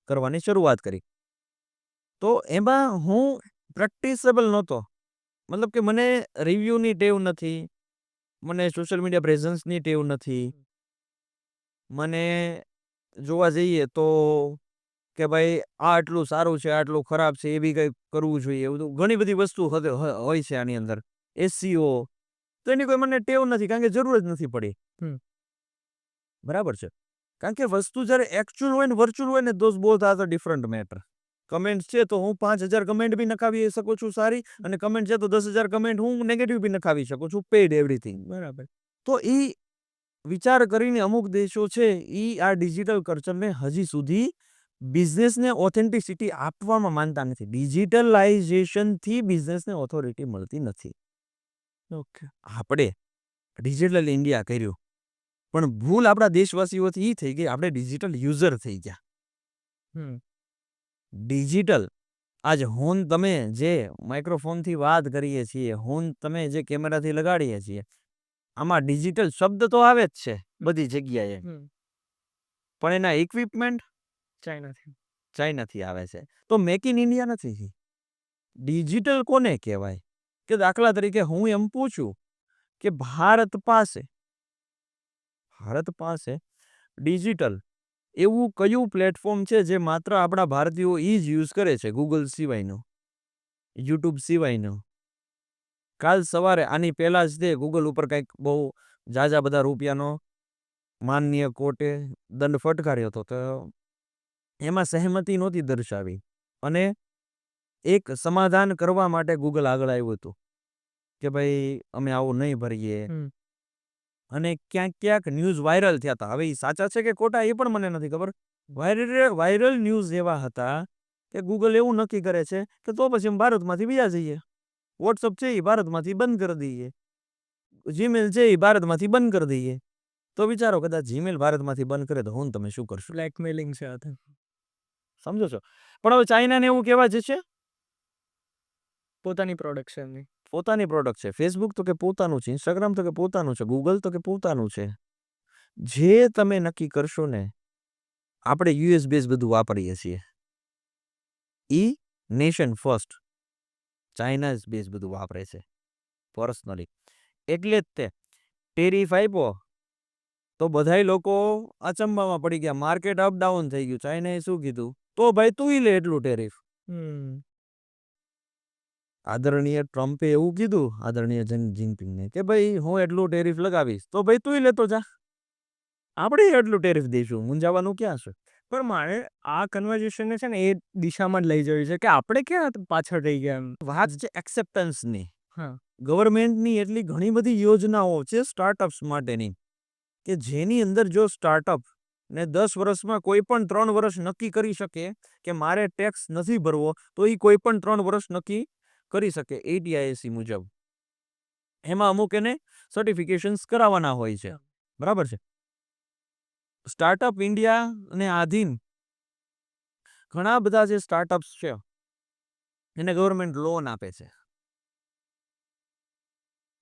કરવાની શરૂઆત કરી. તો એમાં હું પ્રેક્ટિસેબલ નહોતો. મતલબ કે મને રિવ્યુની ટેવ નથી, મને સોશિયલ મીડિયા પ્રેઝન્સની ટેવ નથી, મને જોવા જઈએ તો કે ભાઈ આ આટલું સારું છે, આટલું ખરાબ છે, એ બી કંઈક કરવું જોઈએ, એવું બધું ઘણી બધી વસ્તુ હોય છે આની અંદર. SEO તો એની કોઈ મને ટેવ નથી, કારણ કે જરૂર જ નથી પડી. બરાબર છે. કારણ કે વસ્તુ જ્યારે એકચ્યુઅલ હોય ને વર્ચ્યુઅલ હોય ને, those both are the different matter. Comment છે તો હું 5000 કમેન્ટ બી નખાવી શકું છું સારી, અને કમેન્ટ છે તો 10,000 કમેન્ટ હું નેગેટિવ બી નખાવી શકું છું, પેઇડ એવરીથિંગ.
બરાબર.
તો એ વિચાર કરીને અમુક દેશો છે એ આ ડિજિટલ કલ્ચરને હજી સુધી બિઝનેસને ઓથેન્ટિસિટી આપવામાં માનતા નથી. ડિજિટલાઇઝેશનથી બિઝનેસને ઓથોરિટી મળતી નથી.
ઓકે.
આપણે ડિજિટલ ઇન્ડિયા કર્યું, પણ ભૂલ આપણા દેશવાસીઓથી એ થઈ ગઈ, આપણે ડિજિટલ યુઝર થઈ ગયા. ડિજિટલ આજ હું તમે જે માઇક્રોફોનથી વાત કરીએ છીએ, હું તમે જે કેમેરાથી લગાડીએ છીએ, આમાં ડિજિટલ શબ્દ તો આવે જ છે બધી જગ્યાએ, પણ એના ઇક્વિપમેન્ટ ચાઇનાથી આવે છે. તો મેક ઇન ઇન્ડિયા નથી. ડિજિટલ કોને કહેવાય? કે દાખલા તરીકે હું એમ પૂછું કે ભારત પાસે ડિજિટલ એવું કયું પ્લેટફોર્મ છે જે માત્ર આપણા ભારતીયો જ યુઝ કરે છે, ગૂગલ સિવાયનું, યુટ્યુબ સિવાયનું? કાલ સવારે આની પહેલા જ તે ગૂગલ ઉપર કંઈક બહુ ઝાઝા બધા રૂપિયાનો માનનીય કોર્ટે દંડ ફટકાર્યો હતો, તો એમાં સહેમતી નહોતી દર્શાવી, અને એક સમાધાન કરવા માટે ગૂગલ આગળ આવ્યું હતું કે ભાઈ અમે આવું નહીં ભરીએ. અને ક્યાંક ક્યાંક ન્યૂઝ વાયરલ થયા હતા. હવે એ સાચા છે કે ખોટા એ પણ મને નથી ખબર. વાયરલ ન્યૂઝ એવા હતા કે ગૂગલ એવું નક્કી કરે છે કે તો પછી અમે ભારતમાંથી બીજા જઈએ, વોટ્સઅપ છે એ ભારતમાંથી બંધ કરી દઈએ, જીમેલ છે એ ભારતમાંથી બંધ કરી દઈએ. તો વિચારો, કદાચ જીમેલ ભારતમાંથી બંધ કરે તો હું તમે શું કરશું?
બ્લેકમેલિંગ છે આ.
સમજો છો? પણ હવે ચાઇનાને એવું કહેવા જશે,
પોતાની પ્રોડક્ટ છે એમની,
પોતાની પ્રોડક્ટ છે. ફેસબુક તો કે પોતાનું છે, ઇન્સ્ટાગ્રામ તો કે પોતાનું છે, ગૂગલ તો કે પોતાનું છે. જે તમે નક્કી કરશો ને, આપણે US બેઝ બધું વાપરીએ છીએ. ઈ નેશન ફર્સ્ટ ચાઇના જ બેઝ બધું વાપરે છે પર્સનલી. એટલે જ તે ટેરિફ આપ્યો તો બધાય લોકો અચંબામાં પડી ગયા, માર્કેટ અપ ડાઉન થઈ ગયું. ચાઇનાએ શું કીધું, તો ભાઈ તું લે એટલું ટેરિફ. આદરણીય ટ્રમ્પે એવું કીધું આદરણીય જિનપિંગને કે ભાઈ હું એટલું ટેરિફ લગાવીશ, તો ભાઈ તું લેતો જા, આપણે એટલું ટેરિફ દઈશું, મૂંઝાવાનું ક્યાં છે.
પણ મારે આ કન્વર્ઝેશનને છે ને એ દિશામાં જ લઈ જવી છે કે આપણે ક્યાં પાછળ રહી ગયા એમ.
વાત છે એક્સેપ્ટન્સની.
હા.
ગવર્મેન્ટની એટલી ઘણી બધી યોજનાઓ છે સ્ટાર્ટઅપ્સ માટેની કે જેની અંદર જો સ્ટાર્ટઅપ ને 10 વર્ષમાં કોઈ પણ 3 વર્ષ નક્કી કરી શકે કે મારે ટેક્સ નથી ભરવો, તો એ કોઈ પણ 3 વર્ષ નક્કી કરી શકે 80IAC મુજબ. એમાં અમુક એને સર્ટિફિકેશન્સ કરાવવાના હોય છે, બરાબર છે. સ્ટાર્ટઅપ ઇન્ડિયા ને આધીન ઘણા બધા જે સ્ટાર્ટઅપ્સ છે એને ગવર્મેન્ટ લોન આપે છે.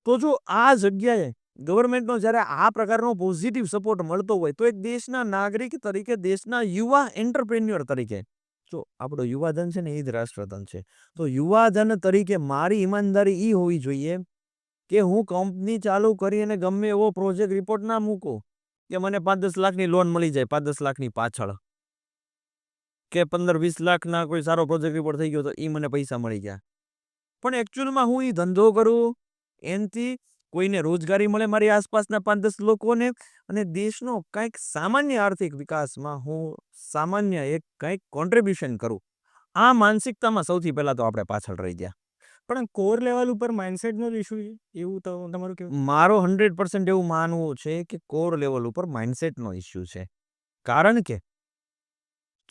તો જો આ જગ્યાએ ગવર્મેન્ટનો જ્યારે આ પ્રકારનો પોઝિટિવ સપોર્ટ મળતો હોય તો એક દેશના નાગરિક તરીકે, દેશના યુવા એન્ટરપ્રેન્યોર તરીકે, જો આપણો યુવાધન છે ને એ જ રાષ્ટ્રધન છે, તો યુવાધન તરીકે મારી ઈમાનદારી એ હોવી જોઈએ કે હું કંપની ચાલુ કરી અને ગમે એવો પ્રોજેક્ટ રિપોર્ટ ના મૂકું કે મને 5-10 લાખની લોન મળી જાય 5-10 લાખની પાછળ, કે 15-20 લાખના કોઈ સારો પ્રોજેક્ટ રિપોર્ટ થઈ ગયો તો એ મને પૈસા મળી ગયા. પણ એકચ્યુઅલમાં હું એ ધંધો કરું, એનાથી કોઈને રોજગારી મળે મારી આસપાસના 5-10 લોકોને, અને દેશનો કંઈક સામાન્ય આર્થિક વિકાસમાં હું સામાન્ય એક કંઈક કોન્ટ્રીબ્યુશન કરું. આ માનસિકતામાં સૌથી પહેલા તો આપણે પાછળ રહી ગયા.
પણ કોર લેવલ ઉપર માઇન્ડસેટનો ઇશ્યુ છે એવું તો તમારું કેવું?
મારો 100% એવું માનવું છે કે કોર લેવલ ઉપર માઇન્ડસેટનો ઇશ્યુ છે. કારણ કે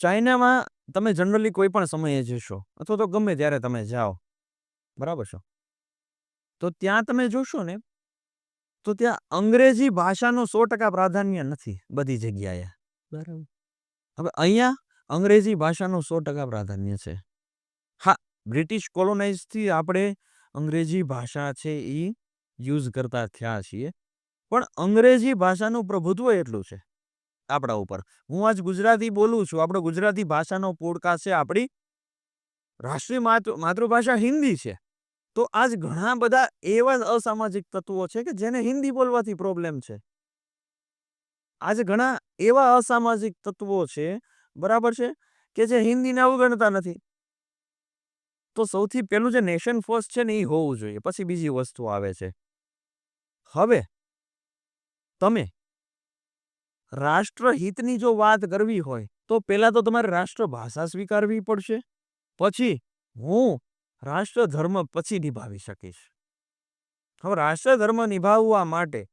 ચાઇનામાં તમે જનરલી કોઈ પણ સમયે જશો અથવા તો ગમે ત્યારે તમે જાઓ, બરાબર છે, તો ત્યાં તમે જોશો ને તો ત્યાં અંગ્રેજી ભાષાનો 100% પ્રાધાન્ય નથી બધી જગ્યાએ, બરાબર. હવે અહીંયા અંગ્રેજી ભાષાનું 100% પ્રાધાન્ય છે. હા, બ્રિટિશ કોલોનાઇઝથી આપણે અંગ્રેજી ભાષા છે એ યુઝ કરતા થયા છીએ, પણ અંગ્રેજી ભાષાનું પ્રભુત્વ એટલું છે આપણા ઉપર. હું આજ ગુજરાતી બોલું છું, આપણો ગુજરાતી ભાષાનો પોડકાસ્ટ છે, આપણી રાષ્ટ્રીય માતૃભાષા હિન્દી છે, તો આજ ઘણા બધા એવા અસામાજિક તત્વો છે કે જેને હિન્દી બોલવાથી પ્રોબ્લેમ છે. આજે ઘણા એવા અસામાજિક તત્વો છે, બરાબર છે, કે જે હિન્દીને અવગણતા નથી. તો સૌથી પહેલું જે નેશન ફર્સ્ટ છે ને એ હોવું જોઈએ, પછી બીજી વસ્તુ આવે છે. હવે તમે રાષ્ટ્રહિતની જો વાત કરવી હોય તો પહેલા તો તમારે રાષ્ટ્રભાષા સ્વીકારવી પડશે, પછી હું રાષ્ટ્રધર્મ પછી નિભાવી શકીશ. હવે રાષ્ટ્રધર્મ નિભાવવા માટે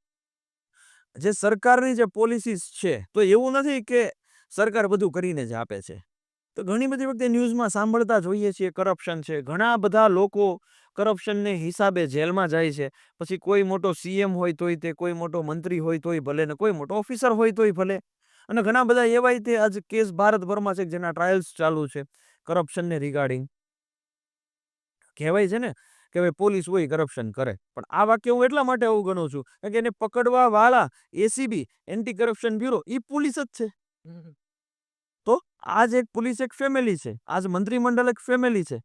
જે સરકારની જે પોલિસીસ છે, તો એવું નથી કે સરકાર બધું કરીને જ આપે છે. તો ઘણી બધી વખતે ન્યૂઝમાં સાંભળતા જોઈએ છીએ કરપ્શન છે, ઘણા બધા લોકો કરપ્શનને હિસાબે જેલમાં જાય છે. પછી કોઈ મોટો સીએમ હોય તોય તે, કોઈ મોટો મંત્રી હોય તોય ભલે, ને કોઈ મોટો ઓફિસર હોય તોય ભલે, અને ઘણા બધા એવાય તે આજ કેસ ભારતભરમાં છે જેના ટ્રાયલ્સ ચાલુ છે કરપ્શનને રિગાર્ડિંગ. કહેવાય છે ને કે ભાઈ પોલીસ હોય કરપ્શન કરે, પણ આ વાક્ય હું એટલા માટે અવગણું છું કે એને પકડવા વાળા એસીબી, એન્ટી કરપ્શન બ્યુરો, એ પોલીસ જ છે. તો આજ એક પોલીસ એક ફેમિલી છે, આજ મંત્રીમંડળ એક ફેમિલી છે.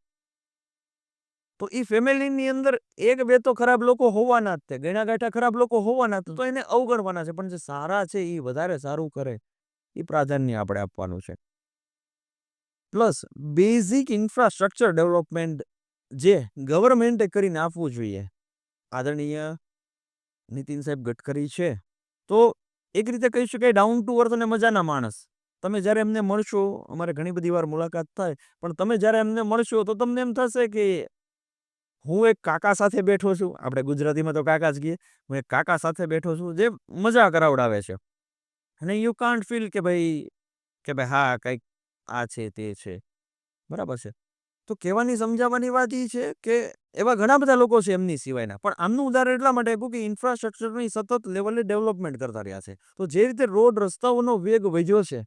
તો એ ફેમિલીની અંદર એક બે તો ખરાબ લોકો હોવાના જ, ગણા ગાંઠા ખરાબ લોકો હોવાના, તો એને અવગણવાના છે. પણ જે સારા છે એ વધારે સારું કરે એ પ્રાધાન્ય આપણે આપવાનું છે. પ્લસ બેઝિક ઇન્ફ્રાસ્ટ્રક્ચર ડેવલપમેન્ટ જે ગવર્મેન્ટે કરીને આપવું જોઈએ. આદરણીય નીતિન સાહેબ ગડકરી છે, તો એક રીતે કહી શકાય ડાઉન ટુ અર્થ અને મજાના માણસ. તમે જ્યારે એમને મળશો, અમારે ઘણી બધી વાર મુલાકાત થાય, પણ તમે જ્યારે એમને મળશો તો તમને એમ થશે કે હું એક કાકા સાથે બેઠો છું. આપણે ગુજરાતીમાં તો કાકા જ કહીએ. હું એક કાકા સાથે બેઠો છું જે મજા કરાવડાવે છે, અને યુ કાન્ટ ફીલ કે ભાઈ હા કંઈક આ છે તે છે, બરાબર છે. તો કહેવાની સમજાવવાની વાત એ છે કે એવા ઘણા બધા લોકો છે એમની સિવાયના, પણ આમનું ઉદાહરણ એટલા માટે આપ્યું કે ઇન્ફ્રાસ્ટ્રક્ચરની સતત લેવલે ડેવલપમેન્ટ કરતા રહ્યા છે. તો જે રીતે રોડ રસ્તાઓનો વેગ વધ્યો છે,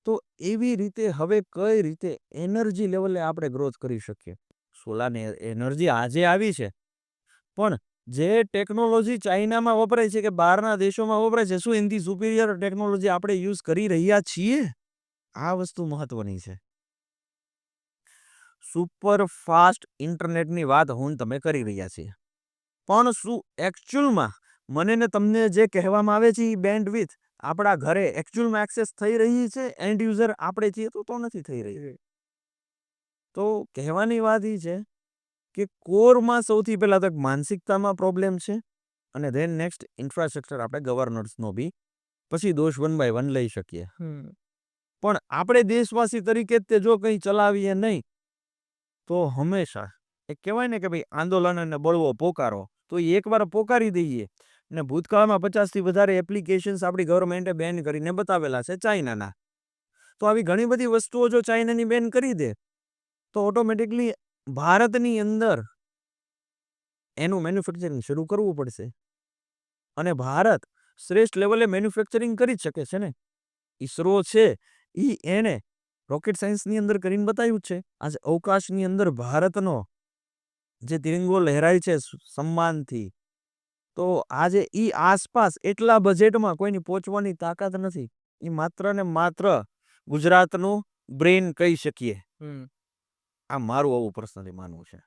તો એવી રીતે હવે કઈ રીતે એનર્જી લેવલે આપણે ગ્રોથ કરી શકીએ. સોલાર એનર્જી આજે આવી છે, પણ જે ટેકનોલોજી ચાઇનામાં વપરાય છે કે બહારના દેશોમાં વપરાય છે, શું એનાથી સુપિરિયર ટેકનોલોજી આપણે યુઝ કરી રહ્યા છીએ? આ વસ્તુ મહત્વની છે. સુપર ફાસ્ટ ઇન્ટરનેટની વાત હું ને તમે કરી રહ્યા છીએ. પણ શું એકચ્યુઅલમાં મને ને તમને જે કહેવામાં આવે છે એ બેન્ડવિડ્થ આપણા ઘરે એકચ્યુઅલમાં એક્સેસ થઈ રહી છે એન્ડ યુઝર આપણે છીએ તો નથી થઈ રહી. તો કહેવાની વાત એ છે કે કોરમાં સૌથી પહેલા તો એક માનસિકતામાં પ્રોબ્લેમ છે અને ધેન નેક્સ્ટ ઇન્ફ્રાસ્ટ્રક્ચર આપણે ગવર્નન્સનો બી પછી દોષ 1 by 1 લઈ શકીએ. પણ આપણે દેશવાસી તરીકે જ તે જો કંઈ ચલાવીએ નહીં તો હંમેશા એક કહેવાય ને કે ભાઈ આંદોલન અને બળવો પોકારો, તો એ એકવાર પોકારી દઈએ ને ભૂતકાળમાં 50થી વધારે એપ્લિકેશન્સ આપણી ગવર્મેન્ટે બેન કરીને બતાવેલા છે ચાઇનાના. તો આવી ઘણી બધી વસ્તુઓ જો ચાઇનાની બેન કરી દે તો ઓટોમેટિકલી ભારતની અંદર એનું મેન્યુફેક્ચરિંગ શરૂ કરવું પડશે. અને ભારત શ્રેષ્ઠ લેવલે મેન્યુફેક્ચરિંગ કરી જ શકે છે ને. ઈસરો છે એને રોકેટ સાયન્સની અંદર કરીને બતાવ્યું છે. આજે અવકાશની અંદર ભારતનો જે તિરંગો લહેરાય છે સન્માનથી, તો આજે ઈ આસપાસ એટલા બજેટમાં કોઈની પહોંચવાની તાકાત નથી. એ માત્ર ને માત્ર ગુજરાતનું બ્રેન કહી શકીએ. આ મારું આવું પર્સનલી માનવું છે.